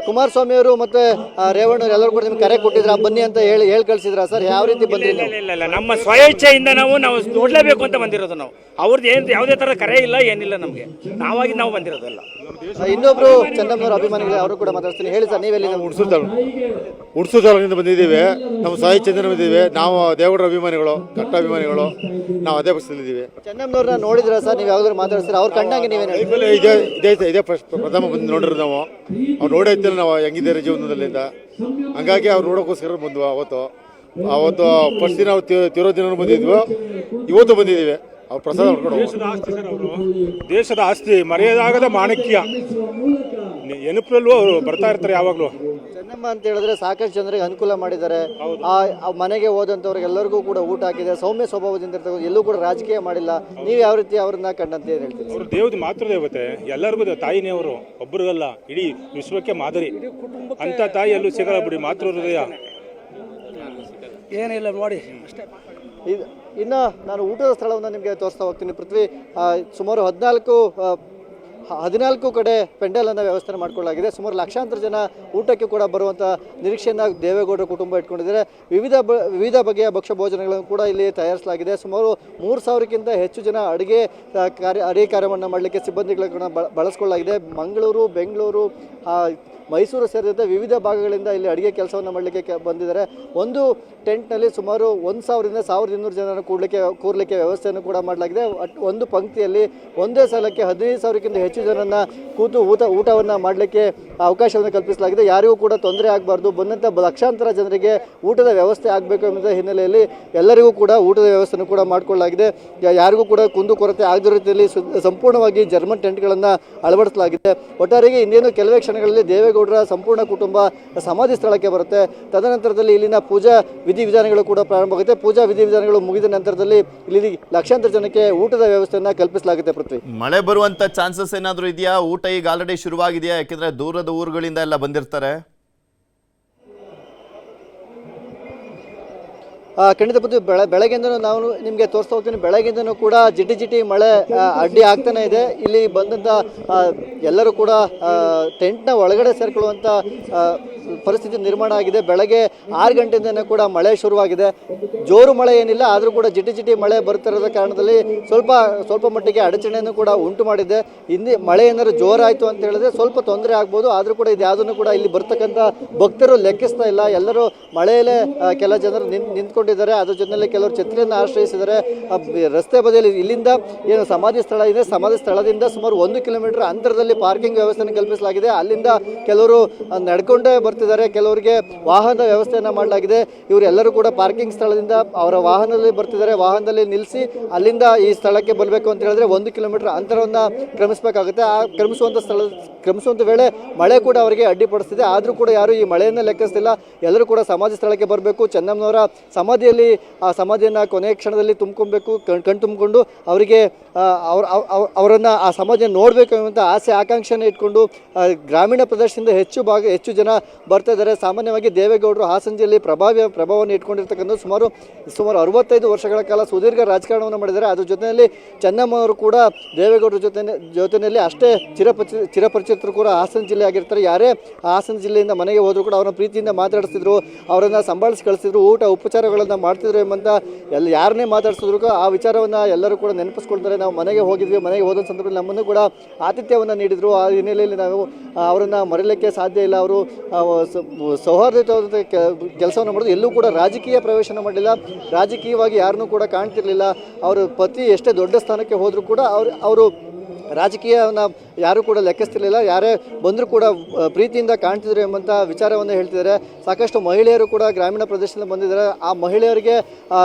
Speaker 3: ಕುಮಾರಸ್ವಾಮಿ ಅವರು ಮತ್ತೆ ರೇವಣ್ಣವ್ರು ಎಲ್ಲರೂ ಕೂಡ ನಿಮ್ಗೆ ಕರೆ ಕೊಟ್ಟಿದ್ರ ಬನ್ನಿ ಅಂತ ಹೇಳಿ ಕಳಿಸಿದ್ರ ಸರ್? ಯಾವ ರೀತಿ ಬಂದಿಲ್ಲ?
Speaker 6: ಇಲ್ಲ, ನಮ್ಮ ಸ್ವಇಚ್ಛೆಯಿಂದ ನಾವು ನೋಡಲೇಬೇಕು ಅಂತ ಬಂದಿರೋದು. ನಾವು ಅವ್ರದ್ದು ಏನು ಯಾವುದೇ ಥರ ಕರೆ ಇಲ್ಲ, ಏನಿಲ್ಲ ನಮಗೆ. ನಾವಾಗಿ ನಾವು ಬಂದಿರೋದಲ್ಲ.
Speaker 3: ಇನ್ನೊಬ್ರು ಚೆನ್ನಮ್ಮನವರ ಅಭಿಮಾನಿಗಳು ಅವರು ಕೂಡ ಮಾತಾಡ್ತೀನಿ. ಹೇಳಿ ಸರ್, ನೀವೆಲ್ಲಿ?
Speaker 7: ಹುಣಸೂರು ತಾಲೂಕಿನಿಂದ ಬಂದಿದ್ದೀವಿ. ನಮ್ಮ ಸಾಹಿತ್ಯದಿಂದ ಬಂದಿದ್ದೀವಿ. ನಾವು ದೇವಗೌಡರ ಅಭಿಮಾನಿಗಳು, ಕಟ್ಟ ಅಭಿಮಾನಿಗಳು. ನಾವು ಅದೇ ಪಕ್ಷದಲ್ಲಿದ್ದೀವಿ.
Speaker 3: ಚೆನ್ನಮ್ಮನವ್ರನ್ನ ನೋಡಿದ್ರ ಸರ್ ನೀವು? ಯಾವ್ದಾದ್ರು ಮಾತಾಡ್ತೀರ? ಅವ್ರ ಕಂಡಂಗೆ ನೀವೇನು?
Speaker 7: ಇದೇ ಪ್ರಥಮ ಬಂದು ನೋಡಿರೋದು ನಾವು. ಅವ್ರು ನೋಡೈತಿಲ್ಲ ನಾವು ಹೆಂಗಿದ್ದಾರೆ ಜೀವನದಲ್ಲಿಂದ. ಹಂಗಾಗಿ ಅವ್ರು ನೋಡೋಕ್ಕೋಸ್ಕರ ಬಂದ್ವು. ಅವತ್ತು ಫಸ್ಟ್ ದಿನ ನಾವು ತಿರೋ ದಿನ ಬಂದಿದ್ವು, ಇವತ್ತು ಬಂದಿದ್ದೀವಿ. ಅವ್ರು ಪ್ರಸಾದ ಮಾಡ್ಕೊಂಡು
Speaker 8: ದೇಶದ ಆಸ್ತಿ, ಮರೆಯದಾಗದ ಮಾಣಿಕ್ಯ. ನೆನಪಿನಲ್ಲೂ ಅವರು ಬರ್ತಾ ಇರ್ತಾರೆ ಯಾವಾಗಲೂ.
Speaker 3: ಚೆನ್ನಮ್ಮ ಅಂತ ಹೇಳಿದ್ರೆ ಸಾಕಷ್ಟು ಜನರಿಗೆ ಅನುಕೂಲ ಮಾಡಿದ್ದಾರೆ. ಆ ಮನೆಗೆ ಹೋದಂಥವ್ರಿಗೆ ಎಲ್ಲರಿಗೂ ಕೂಡ ಊಟ ಹಾಕಿದೆ. ಸೌಮ್ಯ ಸ್ವಭಾವದಿಂದ ಇರ್ತಕ್ಕಂಥ, ಎಲ್ಲೂ ಕೂಡ ರಾಜಕೀಯ ಮಾಡಿಲ್ಲ. ನೀವು ಯಾವ ರೀತಿ ಅವ್ರನ್ನ ಕಂಡಂತ ಏನು ಹೇಳ್ತೀವಿ?
Speaker 8: ಅವರು ದೇವತೆ ಮಾತೃದೇವತೆ, ಎಲ್ಲರಿಗೂ ತಾಯಿನೇ ಅವರು, ಒಬ್ಬರಿಗಲ್ಲ, ಇಡೀ ವಿಶ್ವಕ್ಕೆ ಮಾದರಿ. ಅಂತ ತಾಯಿ ಎಲ್ಲೂ ಸಿಗಲ್ಲ ಬಿಡಿ. ಮಾತೃ ಹೃದಯ
Speaker 6: ಏನಿಲ್ಲ ನೋಡಿ ಅಷ್ಟೇ.
Speaker 3: ಇನ್ನು ನಾನು ಊಟದ ಸ್ಥಳವನ್ನು ನಿಮಗೆ ತೋರಿಸ್ತಾ ಹೋಗ್ತೀನಿ. ಪೃಥ್ವಿ, ಸುಮಾರು 14 ಕಡೆ ಪೆಂಡಲನ್ನು ವ್ಯವಸ್ಥೆ ಮಾಡಿಕೊಳ್ಳಲಾಗಿದೆ. ಸುಮಾರು ಲಕ್ಷಾಂತರ ಜನ ಊಟಕ್ಕೆ ಕೂಡ ಬರುವಂಥ ನಿರೀಕ್ಷೆಯನ್ನು ದೇವೇಗೌಡರ ಕುಟುಂಬ ಇಟ್ಕೊಂಡಿದ್ದಾರೆ. ವಿವಿಧ ಬಗೆಯ ಭಕ್ಷ್ಯ ಭೋಜನಗಳನ್ನು ಕೂಡ ಇಲ್ಲಿ ತಯಾರಿಸಲಾಗಿದೆ. ಸುಮಾರು 3000ಕ್ಕಿಂತ ಹೆಚ್ಚು ಜನ ಅಡುಗೆ ಕಾರ್ಯವನ್ನು ಮಾಡಲಿಕ್ಕೆ ಸಿಬ್ಬಂದಿಗಳನ್ನು ಬಳಸ್ಕೊಳ್ಳಲಾಗಿದೆ. ಮಂಗಳೂರು, ಬೆಂಗಳೂರು, ಮೈಸೂರು ಸೇರಿದಂತೆ ವಿವಿಧ ಭಾಗಗಳಿಂದ ಇಲ್ಲಿ ಅಡುಗೆ ಕೆಲಸವನ್ನು ಮಾಡಲಿಕ್ಕೆ ಬಂದಿದ್ದಾರೆ. ಒಂದು ಟೆಂಟ್ನಲ್ಲಿ ಸುಮಾರು 1000ರಿಂದ 1200 ಜನರನ್ನು ಕೂರಲಿಕ್ಕೆ ವ್ಯವಸ್ಥೆಯನ್ನು ಕೂಡ ಮಾಡಲಾಗಿದೆ. ಒಂದು ಪಂಕ್ತಿಯಲ್ಲಿ ಒಂದೇ ಸಲಕ್ಕೆ 15,000ಕ್ಕಿಂತ ಹೆಚ್ಚು ಜನರನ್ನು ಕೂತು ಊಟವನ್ನು ಮಾಡಲಿಕ್ಕೆ ಅವಕಾಶವನ್ನು ಕಲ್ಪಿಸಲಾಗಿದೆ. ಯಾರಿಗೂ ಕೂಡ ತೊಂದರೆ ಆಗಬಾರ್ದು, ಬಂದಂಥ ಲಕ್ಷಾಂತರ ಜನರಿಗೆ ಊಟದ ವ್ಯವಸ್ಥೆ ಆಗಬೇಕು ಎಂಬ ಹಿನ್ನೆಲೆಯಲ್ಲಿ ಎಲ್ಲರಿಗೂ ಕೂಡ ಊಟದ ವ್ಯವಸ್ಥೆಯನ್ನು ಕೂಡ ಮಾಡಿಕೊಳ್ಳಲಾಗಿದೆ. ಯಾರಿಗೂ ಕೂಡ ಕುಂದುಕೊರತೆ ಆಗದ ರೀತಿಯಲ್ಲಿ ಸಂಪೂರ್ಣವಾಗಿ ಜರ್ಮನ್ ಟೆಂಟ್ಗಳನ್ನು ಅಳವಡಿಸಲಾಗಿದೆ. ಒಟ್ಟಾರೆಗೆ ಇನ್ನೇನು ಕೆಲವೇ ಕ್ಷಣಗಳಲ್ಲಿ ದೇವೇಗೌಡರ ಸಂಪೂರ್ಣ ಕುಟುಂಬ ಸಮಾಧಿ ಸ್ಥಳಕ್ಕೆ ಬರುತ್ತೆ. ತದನಂತರದಲ್ಲಿ ಇಲ್ಲಿನ ಪೂಜಾ ವಿಧಿವಿಧಾನಗಳು ಕೂಡ ಪ್ರಾರಂಭ ಆಗುತ್ತೆ. ಪೂಜಾ ವಿಧಿವಿಧಾನಗಳು ಮುಗಿದ ನಂತರದಲ್ಲಿ ಇಲ್ಲಿ ಲಕ್ಷಾಂತರ ಜನಕ್ಕೆ ಊಟದ ವ್ಯವಸ್ಥೆಯನ್ನು ಕಲ್ಪಿಸಲಾಗುತ್ತೆ. ಪೃಥ್ವಿ,
Speaker 1: ಮಳೆ ಬರುವಂತ ಚಾನ್ಸಸ್ ಏನಾದರೂ ಇದೆಯಾ? ಊಟ ಈಗ ಆಲ್ರೆಡಿ ಶುರುವಾಗಿದೆಯಾ? ಯಾಕೆಂದ್ರೆ ದೂರದ ಊರುಗಳಿಂದ ಎಲ್ಲ ಬಂದಿರ್ತಾರೆ.
Speaker 3: ಖಂಡಿತ ಪೃಥ್ವಿ, ಬೆಳಗ್ಗೆಯಿಂದನೂ ನಾವು ನಿಮಗೆ ತೋರಿಸ್ತಾ ಹೋಗ್ತೀನಿ. ಬೆಳಗ್ಗೆಯಿಂದನೂ ಕೂಡ ಜಿಟಿ ಮಳೆ ಅಡ್ಡಿ ಆಗ್ತಾನೆ ಇದೆ. ಇಲ್ಲಿ ಬಂದಂಥ ಎಲ್ಲರೂ ಕೂಡ ಟೆಂಟ್ನ ಒಳಗಡೆ ಸೇರ್ಕೊಳ್ಳುವಂಥ ಪರಿಸ್ಥಿತಿ ನಿರ್ಮಾಣ ಆಗಿದೆ. ಬೆಳಗ್ಗೆ 6 ಗಂಟೆಯಿಂದನೇ ಕೂಡ ಮಳೆ ಶುರುವಾಗಿದೆ. ಜೋರು ಮಳೆ ಏನಿಲ್ಲ, ಆದರೂ ಕೂಡ ಜಿಟಿ ಮಳೆ ಬರ್ತಿರೋದ ಕಾರಣದಲ್ಲಿ ಸ್ವಲ್ಪ ಮಟ್ಟಿಗೆ ಅಡಚಣೆಯನ್ನು ಕೂಡ ಉಂಟು ಮಾಡಿದೆ. ಮಳೆ ಏನಾದ್ರು ಜೋರಾಯಿತು ಅಂತ ಹೇಳಿದ್ರೆ ಸ್ವಲ್ಪ ತೊಂದರೆ ಆಗ್ಬೋದು. ಆದರೂ ಕೂಡ ಇದು ಯಾವುದನ್ನು ಕೂಡ ಇಲ್ಲಿ ಬರ್ತಕ್ಕಂಥ ಭಕ್ತರು ಲೆಕ್ಕಿಸ್ತಾ ಇಲ್ಲ. ಎಲ್ಲರೂ ಮಳೆಯಲ್ಲೇ ಕೆಲ ಜನರು ನಿಂತ್ಕೊಂಡಿದ್ದಾರೆ. ಅದ್ರ ಜೊತೆಯಲ್ಲಿ ಕೆಲವರು ಛತ್ರಿಯನ್ನು ಆಶ್ರಯಿಸಿದ್ದಾರೆ. ರಸ್ತೆ ಬದಿಯಲ್ಲಿ ಇಲ್ಲಿಂದ ಏನು ಸಮಾಧಿ ಸ್ಥಳ ಇದೆ, ಸಮಾಧಿ ಸ್ಥಳದಿಂದ ಸುಮಾರು 1 ಕಿಲೋಮೀಟರ್ ಅಂತರದಲ್ಲಿ ಪಾರ್ಕಿಂಗ್ ವ್ಯವಸ್ಥೆಯನ್ನು ಕಲ್ಪಿಸಲಾಗಿದೆ. ಅಲ್ಲಿಂದ ಕೆಲವರು ನಡ್ಕೊಂಡೇ ಬರ್ತಿದ್ದಾರೆ, ಕೆಲವರಿಗೆ ವಾಹನದ ವ್ಯವಸ್ಥೆಯನ್ನು ಮಾಡಲಾಗಿದೆ. ಇವರೆಲ್ಲರೂ ಕೂಡ ಪಾರ್ಕಿಂಗ್ ಸ್ಥಳದಿಂದ ಅವರ ವಾಹನದಲ್ಲಿ ಬರ್ತಿದ್ದಾರೆ. ವಾಹನದಲ್ಲಿ ನಿಲ್ಲಿಸಿ ಅಲ್ಲಿಂದ ಈ ಸ್ಥಳಕ್ಕೆ ಬರಬೇಕು ಅಂತ ಹೇಳಿದ್ರೆ 1 ಕಿಲೋಮೀಟರ್ ಅಂತರವನ್ನು ಕ್ರಮಿಸಬೇಕಾಗುತ್ತೆ. ಆ ಕ್ರಮಿಸುವಂಥ ವೇಳೆ ಮಳೆ ಕೂಡ ಅವರಿಗೆ ಅಡ್ಡಿಪಡಿಸ್ತಿದೆ. ಆದರೂ ಕೂಡ ಯಾರು ಈ ಮಳೆಯನ್ನು ಲೆಕ್ಕಿಸ್ತಿಲ್ಲ. ಎಲ್ಲರೂ ಕೂಡ ಸಮಾಧಿ ಸ್ಥಳಕ್ಕೆ ಬರಬೇಕು. ಚೆನ್ನಮ್ಮನವರ ಸಮಾಧಿಯಲ್ಲಿ ಆ ಸಮಾಧಿಯನ್ನು ಕೊನೆಯ ಕ್ಷಣದಲ್ಲಿ ತುಂಬಿಕೊಬೇಕು, ತುಂಬಿಕೊಂಡು ಅವರಿಗೆ ಅವರನ್ನು ಆ ಸಮಾಧಿಯನ್ನು ನೋಡಬೇಕು ಅನ್ನುವಂಥ ಆಸೆ ಆಕಾಂಕ್ಷೆಯನ್ನು ಇಟ್ಕೊಂಡು ಗ್ರಾಮೀಣ ಪ್ರದೇಶದಿಂದ ಹೆಚ್ಚು ಜನ ಬರ್ತಾ ಇದ್ದಾರೆ. ಸಾಮಾನ್ಯವಾಗಿ ದೇವೇಗೌಡರು ಹಾಸನ ಜಿಲ್ಲೆಯಲ್ಲಿ ಪ್ರಭಾವವನ್ನು ಇಟ್ಕೊಂಡಿರ್ತಕ್ಕಂಥ ಸುಮಾರು 65 ವರ್ಷಗಳ ಕಾಲ ಸುದೀರ್ಘ ರಾಜಕಾರಣವನ್ನು ಮಾಡಿದ್ದಾರೆ. ಅದ್ರ ಜೊತೆಯಲ್ಲಿ ಚೆನ್ನಮ್ಮನವರು ಕೂಡ ದೇವೇಗೌಡರ ಜೊತೆಯಲ್ಲಿ ಅಷ್ಟೇ ಚಿರಪರಿಚಿತರು ಕೂಡ ಹಾಸನ ಜಿಲ್ಲೆ ಆಗಿರ್ತಾರೆ. ಯಾರೇ ಹಾಸನ ಜಿಲ್ಲೆಯಿಂದ ಮನೆಗೆ ಹೋದ್ರು ಕೂಡ ಅವರನ್ನ ಪ್ರೀತಿಯಿಂದ ಮಾತಾಡಿಸ್ತಿದ್ರು, ಅವರನ್ನು ಸಂಭಾಳಿಸಿ ಕಳಿಸ್ತಿದ್ರು, ಊಟ ಉಪಚಾರಗಳನ್ನು ಮಾಡ್ತಿದ್ರು ಎಂಬಂತ ಯಾರನ್ನೇ ಮಾತಾಡಿಸಿದ್ರು ಆ ವಿಚಾರವನ್ನು ಎಲ್ಲರೂ ಕೂಡ ನೆನಪಿಸ್ಕೊಳ್ತಾರೆ. ನಾವು ಮನೆಗೆ ಹೋಗಿದ್ವಿ, ಮನೆಗೆ ಹೋದ ಸಂದರ್ಭದಲ್ಲಿ ನಮ್ಮನ್ನು ಕೂಡ ಆತಿಥ್ಯವನ್ನು ನೀಡಿದರು. ಆ ಹಿನ್ನೆಲೆಯಲ್ಲಿ ನಾವು ಅವರನ್ನು ಮರೆಯಲಿಕ್ಕೆ ಸಾಧ್ಯ ಇಲ್ಲ. ಅವರು ಸೌಹಾರ್ದಯುತವಾದ ಕೆಲಸವನ್ನು ಮಾಡೋದು, ಎಲ್ಲೂ ಕೂಡ ರಾಜಕೀಯ ಪ್ರವೇಶನ ಮಾಡಲಿಲ್ಲ, ರಾಜಕೀಯವಾಗಿ ಯಾರನ್ನೂ ಕೂಡ ಕಾಣ್ತಿರ್ಲಿಲ್ಲ. ಅವರು ಪತಿ ಎಷ್ಟೇ ದೊಡ್ಡ ಸ್ಥಾನಕ್ಕೆ ಹೋದರೂ ಕೂಡ ಅವರು ರಾಜಕೀಯವನ್ನು ಯಾರೂ ಕೂಡ ಲೆಕ್ಕಿಸ್ತಿರ್ಲಿಲ್ಲ, ಯಾರೇ ಬಂದರೂ ಕೂಡ ಪ್ರೀತಿಯಿಂದ ಕಾಣ್ತಿದ್ರು ಎಂಬಂಥ ವಿಚಾರವನ್ನು ಹೇಳ್ತಿದ್ದಾರೆ. ಸಾಕಷ್ಟು ಮಹಿಳೆಯರು ಕೂಡ ಗ್ರಾಮೀಣ ಪ್ರದೇಶದಿಂದ ಬಂದಿದ್ದಾರೆ. ಆ ಮಹಿಳೆಯರಿಗೆ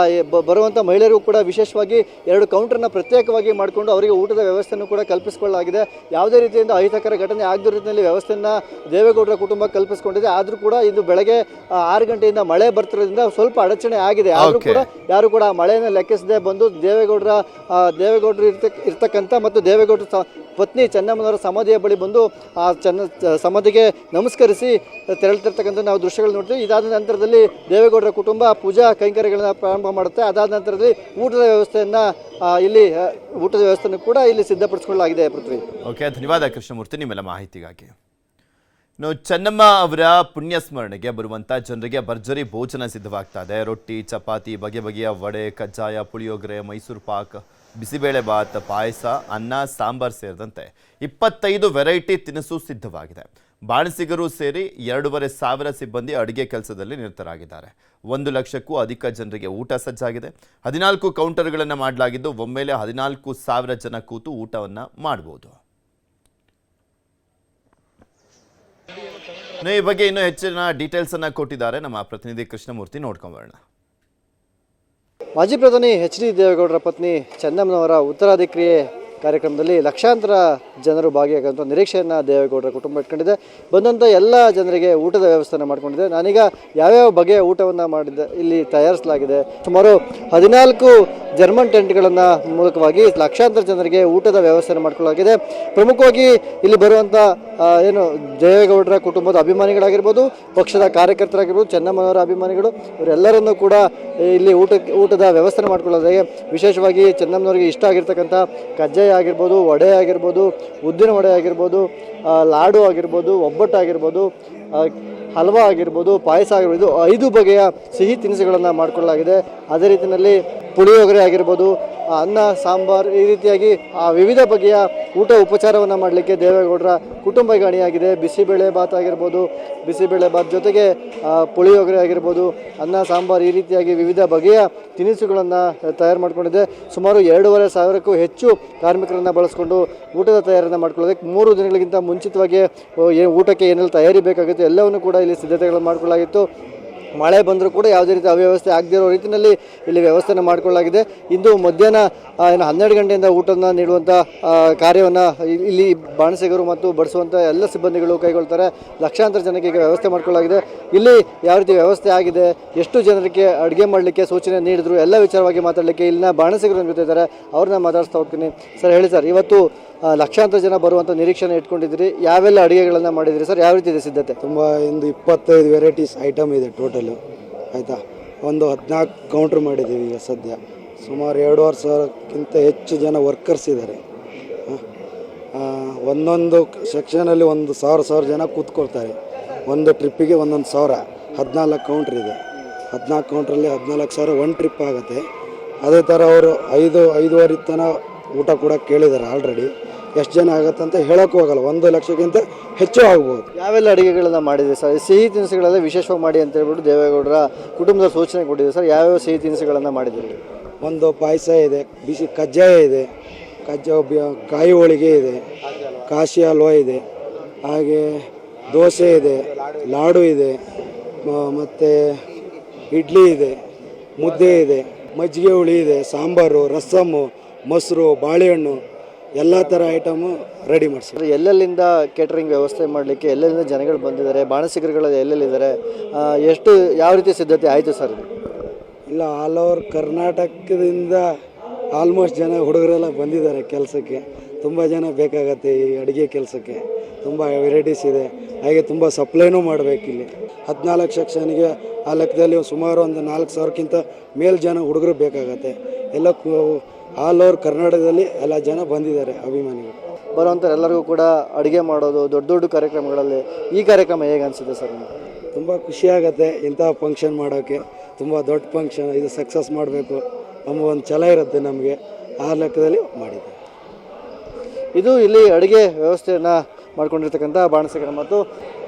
Speaker 3: ಬರುವಂಥ ಮಹಿಳೆಯರಿಗೂ ಕೂಡ ವಿಶೇಷವಾಗಿ 2 ಕೌಂಟರ್ನ ಪ್ರತ್ಯೇಕವಾಗಿ ಮಾಡಿಕೊಂಡು ಅವರಿಗೆ ಊಟದ ವ್ಯವಸ್ಥೆಯನ್ನು ಕೂಡ ಕಲ್ಪಿಸಿಕೊಳ್ಳಲಾಗಿದೆ. ಯಾವುದೇ ರೀತಿಯಿಂದ ಅಹಿತಕರ ಘಟನೆ ಆಗದ ರೀತಿಯಲ್ಲಿ ವ್ಯವಸ್ಥೆಯನ್ನು ದೇವೇಗೌಡರ ಕುಟುಂಬ ಕಲ್ಪಿಸಿಕೊಂಡಿದೆ. ಆದರೂ ಕೂಡ ಇದು ಬೆಳಗ್ಗೆ 6 ಗಂಟೆಯಿಂದ ಮಳೆ ಬರ್ತಿರೋದ್ರಿಂದ ಸ್ವಲ್ಪ ಅಡಚಣೆ ಆಗಿದೆ. ಆದರೂ ಕೂಡ ಯಾರು ಕೂಡ ಆ ಮಳೆಯನ್ನು ಲೆಕ್ಕಿಸದೆ ಬಂದು ದೇವೇಗೌಡರು ಇರ್ತಕ್ಕಂಥ ಮತ್ತು ದೇವೇಗೌಡರ ಪತ್ನಿ ಚೆನ್ನಮ್ಮನವರ ಸಮಾಧಿಯ ಬಳಿ ಬಂದು ಆ ಸಮಾಧಿಗೆ ನಮಸ್ಕರಿಸಿ ತೆರಳುತ್ತಿರ್ತಕ್ಕಂಥ ನಾವು ದೃಶ್ಯಗಳು ನೋಡ್ತೀವಿ. ಇದಾದ ನಂತರದಲ್ಲಿ ದೇವೇಗೌಡರ ಕುಟುಂಬ ಪೂಜಾ ಕೈಂಕರ್ಯಗಳನ್ನ ಪ್ರಾರಂಭ ಮಾಡುತ್ತೆ. ಅದಾದ ನಂತರದಲ್ಲಿ ಊಟದ ವ್ಯವಸ್ಥೆಯನ್ನು ಕೂಡ ಇಲ್ಲಿ ಸಿದ್ಧಪಡಿಸಿಕೊಳ್ಳಲಾಗಿದೆ. ಪೃಥ್ವಿ.
Speaker 1: ಓಕೆ, ಧನ್ಯವಾದ ಕೃಷ್ಣಮೂರ್ತಿ ನಿಮ್ಮೆಲ್ಲ ಮಾಹಿತಿಗಾಗಿ. ಇನ್ನು ಚೆನ್ನಮ್ಮ ಅವರ ಪುಣ್ಯ ಸ್ಮರಣೆಗೆ ಬರುವಂಥ ಜನರಿಗೆ ಭರ್ಜರಿ ಭೋಜನ ಸಿದ್ಧವಾಗ್ತಾ ಇದೆ. ರೊಟ್ಟಿ, ಚಪಾತಿ, ಬಗೆ ಬಗೆಯ ವಡೆ, ಕಜ್ಜಾಯ, ಪುಳಿಯೋಗರೆ, ಮೈಸೂರು ಪಾಕ್, ಬಿಸಿಬೇಳೆ ಬಾತ್, ಪಾಯಸ, ಅನ್ನ, ಸಾಂಬಾರ್ ಸೇರಿದಂತೆ 25 ವೆರೈಟಿ ತಿನಿಸು ಸಿದ್ಧವಾಗಿದೆ. ಬಾಣಸಿಗರು ಸೇರಿ 2,500 ಸಿಬ್ಬಂದಿ ಅಡುಗೆ ಕೆಲಸದಲ್ಲಿ ನಿರತರಾಗಿದ್ದಾರೆ. 1 ಲಕ್ಷಕ್ಕೂ ಅಧಿಕ ಜನರಿಗೆ ಊಟ ಸಜ್ಜಾಗಿದೆ. 14 ಕೌಂಟರ್ಗಳನ್ನು ಮಾಡಲಾಗಿದ್ದು ಒಮ್ಮೆಲೆ 14,000 ಜನ ಕೂತು ಊಟವನ್ನು ಮಾಡಬಹುದು. ಈ ಬಗ್ಗೆ ಇನ್ನೂ ಹೆಚ್ಚಿನ ಡೀಟೇಲ್ಸ್ ಅನ್ನ ಕೊಟ್ಟಿದ್ದಾರೆ ನಮ್ಮ ಪ್ರತಿನಿಧಿ ಕೃಷ್ಣಮೂರ್ತಿ. ನೋಡ್ಕೊಂಬರೋಣ.
Speaker 3: ಮಾಜಿ ಪ್ರಧಾನಿ HD ದೇವೇಗೌಡರ ಪತ್ನಿ ಚೆನ್ನಮ್ಮನವರ ಉತ್ತರಾಧಿಕ್ರಿಯೆ ಕಾರ್ಯಕ್ರಮದಲ್ಲಿ ಲಕ್ಷಾಂತರ ಜನರು ಭಾಗಿಯಾಗುವಂಥ ನಿರೀಕ್ಷೆಯನ್ನು ದೇವೇಗೌಡರ ಕುಟುಂಬ ಇಟ್ಕೊಂಡಿದೆ. ಬಂದಂಥ ಎಲ್ಲ ಜನರಿಗೆ ಊಟದ ವ್ಯವಸ್ಥೆಯನ್ನು ಮಾಡಿಕೊಂಡಿದೆ. ನಾನೀಗ ಯಾವ್ಯಾವ ಬಗೆಯ ಊಟವನ್ನು ಇಲ್ಲಿ ತಯಾರಿಸಲಾಗಿದೆ. ಸುಮಾರು 14 ಜರ್ಮನ್ ಟೆಂಟ್ಗಳನ್ನು ಮೂಲಕವಾಗಿ ಲಕ್ಷಾಂತರ ಜನರಿಗೆ ಊಟದ ವ್ಯವಸ್ಥೆಯನ್ನು ಮಾಡಿಕೊಳ್ಳಲಾಗಿದೆ. ಪ್ರಮುಖವಾಗಿ ಇಲ್ಲಿ ಬರುವಂಥ ದೇವೇಗೌಡರ ಕುಟುಂಬದ ಅಭಿಮಾನಿಗಳಾಗಿರ್ಬೋದು, ಪಕ್ಷದ ಕಾರ್ಯಕರ್ತರಾಗಿರ್ಬೋದು, ಚೆನ್ನಮ್ಮನವರ ಅಭಿಮಾನಿಗಳು ಇವರೆಲ್ಲರನ್ನೂ ಕೂಡ ಇಲ್ಲಿ ಊಟದ ವ್ಯವಸ್ಥೆ ಮಾಡಿಕೊಳ್ಳೋದಾಗೆ ವಿಶೇಷವಾಗಿ ಚೆನ್ನಮ್ಮನವರಿಗೆ ಇಷ್ಟ ಆಗಿರ್ತಕ್ಕಂಥ ಕಜ್ಜಾಯ ಆಗಿರ್ಬೋದು, ವಡೆ ಆಗಿರ್ಬೋದು, ಉದ್ದಿನ ವಡೆ ಆಗಿರ್ಬೋದು, ಲಾಡು ಆಗಿರ್ಬೋದು, ಒಬ್ಬಟ್ಟು ಆಗಿರ್ಬೋದು, ಹಲ್ವಾ ಆಗಿರ್ಬೋದು, ಪಾಯಸ ಆಗಿರ್ಬೋದು, 5 ಬಗೆಯ ಸಿಹಿ ತಿನಿಸುಗಳನ್ನು ಮಾಡಿಕೊಳ್ಳಲಾಗಿದೆ. ಅದೇ ರೀತಿಯಲ್ಲಿ ಪುಳಿಯೋಗರೆ ಆಗಿರ್ಬೋದು, ಅನ್ನ, ಸಾಂಬಾರ್, ಈ ರೀತಿಯಾಗಿ ವಿವಿಧ ಬಗೆಯ ಊಟ ಉಪಚಾರವನ್ನು ಮಾಡಲಿಕ್ಕೆ ದೇವೇಗೌಡರ ಕುಟುಂಬ ಈಗ ಅಣಿಯಾಗಿದೆ. ಬಿಸಿಬೇಳೆ ಬಾತ್ ಆಗಿರ್ಬೋದು, ಬಿಸಿಬೇಳೆ ಬಾತ್ ಜೊತೆಗೆ ಪುಳಿಯೋಗರೆ ಆಗಿರ್ಬೋದು, ಅನ್ನ, ಸಾಂಬಾರ್, ಈ ರೀತಿಯಾಗಿ ವಿವಿಧ ಬಗೆಯ ತಿನಿಸುಗಳನ್ನು ತಯಾರು ಮಾಡಿಕೊಂಡಿದೆ. ಸುಮಾರು 2,500ಕ್ಕೂ ಹೆಚ್ಚು ಕಾರ್ಮಿಕರನ್ನು ಬಳಸಿಕೊಂಡು ಊಟದ ತಯಾರಿಯನ್ನು ಮಾಡಿಕೊಳ್ಳೋದಕ್ಕೆ 3 ದಿನಗಳಿಗಿಂತ ಮುಂಚಿತವಾಗಿ ಊಟಕ್ಕೆ ಏನೆಲ್ಲ ತಯಾರಿ ಬೇಕಾಗುತ್ತೆ ಎಲ್ಲವನ್ನು ಕೂಡ ಇಲ್ಲಿ ಸಿದ್ಧತೆಗಳನ್ನು ಮಾಡಿಕೊಳ್ಳಲಾಗಿತ್ತು. ಮಳೆ ಬಂದರೂ ಕೂಡ ಯಾವುದೇ ರೀತಿ ಅವ್ಯವಸ್ಥೆ ಆಗದಿರೋ ರೀತಿಯಲ್ಲಿ ಇಲ್ಲಿ ವ್ಯವಸ್ಥೆಯನ್ನು ಮಾಡಿಕೊಳ್ಳಲಾಗಿದೆ. ಇಂದು ಮಧ್ಯಾಹ್ನ 12 ಗಂಟೆಯಿಂದ ಊಟವನ್ನು ನೀಡುವಂಥ ಕಾರ್ಯವನ್ನು ಇಲ್ಲಿ ಬಾಣಸಿಗರು ಮತ್ತು ಬಡಿಸುವಂಥ ಎಲ್ಲ ಸಿಬ್ಬಂದಿಗಳು ಕೈಗೊಳ್ತಾರೆ. ಲಕ್ಷಾಂತರ ಜನಕ್ಕೆ ಈಗ ವ್ಯವಸ್ಥೆ ಮಾಡಿಕೊಳ್ಳಲಾಗಿದೆ. ಇಲ್ಲಿ ಯಾವ ರೀತಿ ವ್ಯವಸ್ಥೆ ಆಗಿದೆ, ಎಷ್ಟು ಜನರಿಗೆ ಅಡುಗೆ ಮಾಡಲಿಕ್ಕೆ ಸೂಚನೆ ನೀಡಿದ್ರು, ಎಲ್ಲ ವಿಚಾರವಾಗಿ ಮಾತಾಡಲಿಕ್ಕೆ ಇಲ್ಲಿನ ಬಾಣಸಿಗರು ಜೊತೆ ಇದ್ದಾರೆ. ಅವ್ರನ್ನ ಮಾತಾಡಿಸ್ತಾ ಹೋಗ್ತೀನಿ. ಸರ್, ಹೇಳಿ ಸರ್, ಇವತ್ತು ಲಕ್ಷಾಂತರ ಜನ ಬರುವಂಥ ನಿರೀಕ್ಷೆನ ಇಟ್ಕೊಂಡಿದ್ದೀರಿ, ಯಾವೆಲ್ಲ ಅಡುಗೆಗಳನ್ನು ಮಾಡಿದಿರಿ ಸರ್, ಯಾವ ರೀತಿ ಇದೆ ಸಿದ್ಧತೆ?
Speaker 9: ತುಂಬ ಒಂದು 25 ವೆರೈಟೀಸ್ ಐಟಮ್ ಇದೆ ಟೋಟಲು, ಆಯಿತಾ. ಒಂದು 14 ಕೌಂಟ್ರ್ ಮಾಡಿದ್ದೀವಿ ಈಗ ಸದ್ಯ. ಸುಮಾರು 2,500ಕ್ಕಿಂತ ಹೆಚ್ಚು ಜನ ವರ್ಕರ್ಸ್ ಇದ್ದಾರೆ. ಒಂದೊಂದು ಸೆಕ್ಷನಲ್ಲಿ 1,000 ಜನ ಕೂತ್ಕೊಳ್ತಾರೆ. ಒಂದು ಟ್ರಿಪ್ಪಿಗೆ 1,000. 14 ಕೌಂಟ್ರ್ ಇದೆ. 14 ಕೌಂಟ್ರಲ್ಲಿ 14,000 1 ಟ್ರಿಪ್ ಆಗುತ್ತೆ. ಅದೇ ಥರ ಅವರು 5-5.5 ತನಕ ಊಟ ಕೂಡ ಕೇಳಿದ್ದಾರೆ ಆಲ್ರೆಡಿ. ಎಷ್ಟು ಜನ ಆಗುತ್ತೆ ಅಂತ ಹೇಳೋಕ್ಕೂ ಹೋಗಲ್ಲ, 1 ಲಕ್ಷಕ್ಕಿಂತ ಹೆಚ್ಚು ಆಗ್ಬೋದು.
Speaker 3: ಯಾವೆಲ್ಲ ಅಡುಗೆಗಳನ್ನು ಮಾಡಿದೆ ಸರ್? ಸಿಹಿ ತಿನಿಸುಗಳೆಲ್ಲ ವಿಶೇಷವಾಗಿ ಮಾಡಿ ಅಂತ ಹೇಳ್ಬಿಟ್ಟು ದೇವೇಗೌಡರ ಕುಟುಂಬದ ಸೂಚನೆ ಕೊಟ್ಟಿದೆ ಸರ್. ಯಾವ್ಯಾವ ಸಿಹಿ ತಿನಿಸುಗಳನ್ನು ಮಾಡಿದ್ದೀರಿ?
Speaker 9: ಒಂದು ಪಾಯಸ ಇದೆ, ಬಿಸಿ ಕಜ್ಜಾಯ ಇದೆ, ಕಾಯಿ ಹೋಳಿಗೆ ಇದೆ, ಕಾಶಿ ಹಲ್ವಾ ಇದೆ, ಹಾಗೆ ದೋಸೆ ಇದೆ, ಲಾಡು ಇದೆ, ಮತ್ತು ಇಡ್ಲಿ ಇದೆ, ಮುದ್ದೆ ಇದೆ, ಮಜ್ಜಿಗೆ ಹುಳಿ ಇದೆ, ಸಾಂಬಾರು, ರಸಮ್ಮು, ಮೊಸರು, ಬಾಳೆಹಣ್ಣು, ಎಲ್ಲ ಥರ ಐಟಮು ರೆಡಿ ಮಾಡಿಸಿ.
Speaker 3: ಎಲ್ಲೆಲ್ಲಿಂದ ಕೇಟರಿಂಗ್ ವ್ಯವಸ್ಥೆ ಮಾಡಲಿಕ್ಕೆ ಎಲ್ಲೆಲ್ಲಿಂದ ಜನಗಳು ಬಂದಿದ್ದಾರೆ, ಬಾಣಸಿಗರುಗಳು ಎಲ್ಲೆಲ್ಲಿದ್ದಾರೆ, ಎಷ್ಟು ಯಾವ ರೀತಿ ಸಿದ್ಧತೆ ಆಯಿತು ಸರ್?
Speaker 9: ಇಲ್ಲ, ಆಲ್ ಓವರ್ ಕರ್ನಾಟಕದಿಂದ ಆಲ್ಮೋಸ್ಟ್ ಜನ ಹುಡುಗರೆಲ್ಲ ಬಂದಿದ್ದಾರೆ ಕೆಲಸಕ್ಕೆ. ತುಂಬ ಜನ ಬೇಕಾಗತ್ತೆ ಈ ಅಡುಗೆ ಕೆಲಸಕ್ಕೆ. ತುಂಬ ವೆರೈಟೀಸ್ ಇದೆ. ಹಾಗೆ ತುಂಬ ಸಪ್ಲೈನೂ ಮಾಡಬೇಕಿಲ್ಲಿ. 14 ಸೆಕ್ಷನ್ಗೆ ಆ ಲೆಕ್ಕದಲ್ಲಿ ಸುಮಾರು ಒಂದು 4,000ಕ್ಕಿಂತ ಮೇಲ್ ಜನ ಹುಡುಗರು ಬೇಕಾಗತ್ತೆ. ಎಲ್ಲ ಆಲ್ ಓವರ್ ಕರ್ನಾಟಕದಲ್ಲಿ ಎಲ್ಲ ಜನ ಬಂದಿದ್ದಾರೆ ಅಭಿಮಾನಿಗಳು.
Speaker 3: ಬರುವಂಥ ಎಲ್ಲರಿಗೂ ಕೂಡ ಅಡುಗೆ ಮಾಡೋದು ದೊಡ್ಡ ದೊಡ್ಡ ಕಾರ್ಯಕ್ರಮಗಳಲ್ಲಿ ಈ ಕಾರ್ಯಕ್ರಮ ಹೇಗೆ ಅನಿಸುತ್ತೆ ಸರ್?
Speaker 9: ತುಂಬ ಖುಷಿಯಾಗತ್ತೆ ಇಂಥ ಫಂಕ್ಷನ್ ಮಾಡೋಕ್ಕೆ. ತುಂಬ ದೊಡ್ಡ ಫಂಕ್ಷನ್ ಇದು, ಸಕ್ಸಸ್ ಮಾಡಬೇಕು ನಮ್ಮ ಒಂದು ಛಲ ಇರುತ್ತೆ ನಮಗೆ. ಆ ಲೆಕ್ಕದಲ್ಲಿ ಮಾಡಿದ್ದೆ.
Speaker 3: ಇದು ಇಲ್ಲಿ ಅಡುಗೆ ವ್ಯವಸ್ಥೆಯನ್ನು ಮಾಡ್ಕೊಂಡಿರ್ತಕ್ಕಂಥ ಬಾಣಸಿಗರ ಮತ್ತು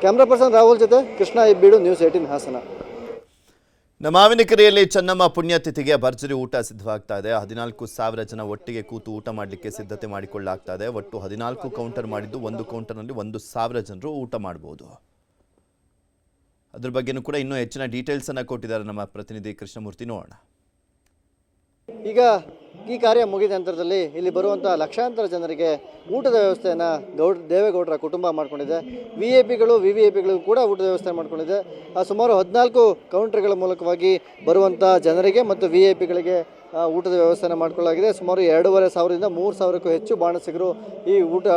Speaker 3: ಕ್ಯಾಮ್ರಾ ಪರ್ಸನ್ ರಾಹುಲ್ ಜೊತೆ ಕೃಷ್ಣ ಹೆಬ್ಬೀಡು, ನ್ಯೂಸ್ 18 ಹಾಸನ.
Speaker 1: ಮಾವಿನಕೆರೆಯಲ್ಲಿ ಚೆನ್ನಮ್ಮ ಪುಣ್ಯತಿಥಿಗೆ ಭರ್ಜರಿ ಊಟ ಸಿದ್ಧವಾಗ್ತಾ ಇದೆ. 14,000 ಜನ ಒಟ್ಟಿಗೆ ಕೂತು ಊಟ ಮಾಡಲಿಕ್ಕೆ ಸಿದ್ಧತೆ ಮಾಡಿಕೊಳ್ಳಲಾಗ್ತಾ ಇದೆ. ಒಟ್ಟು 14 ಕೌಂಟರ್ ಮಾಡಿದ್ದು, ಒಂದು ಕೌಂಟರ್ನಲ್ಲಿ 1,000 ಜನರು ಊಟ ಮಾಡಬಹುದು. ಅದ್ರ ಬಗ್ಗೆನೂ ಕೂಡ ಇನ್ನೂ ಹೆಚ್ಚಿನ ಡೀಟೇಲ್ಸ್ ಅನ್ನ ಕೊಟ್ಟಿದ್ದಾರೆ ನಮ್ಮ ಪ್ರತಿನಿಧಿ ಕೃಷ್ಣಮೂರ್ತಿ. ನೋಡೋಣ.
Speaker 3: ಈಗ ಈ ಕಾರ್ಯ ಮುಗಿದ ನಂತರದಲ್ಲಿ ಇಲ್ಲಿ ಬರುವಂಥ ಲಕ್ಷಾಂತರ ಜನರಿಗೆ ಊಟದ ವ್ಯವಸ್ಥೆಯನ್ನು ದೇವೇಗೌಡರ ಕುಟುಂಬ ಮಾಡಿಕೊಂಡಿದೆ. VIPಗಳು VVIPಗಳು ಕೂಡ ಊಟದ ವ್ಯವಸ್ಥೆ ಮಾಡಿಕೊಂಡಿದೆ. ಸುಮಾರು 14 ಕೌಂಟರ್ಗಳ ಮೂಲಕವಾಗಿ ಬರುವಂಥ ಜನರಿಗೆ ಮತ್ತು VIPಗಳಿಗೆ ಊಟದ ವ್ಯವಸ್ಥೆನ ಮಾಡಿಕೊಳ್ಳಲಾಗಿದೆ. ಸುಮಾರು 2,500ರಿಂದ 3,000ಕ್ಕೂ ಹೆಚ್ಚು ಬಾಣಸಿಗರು ಈ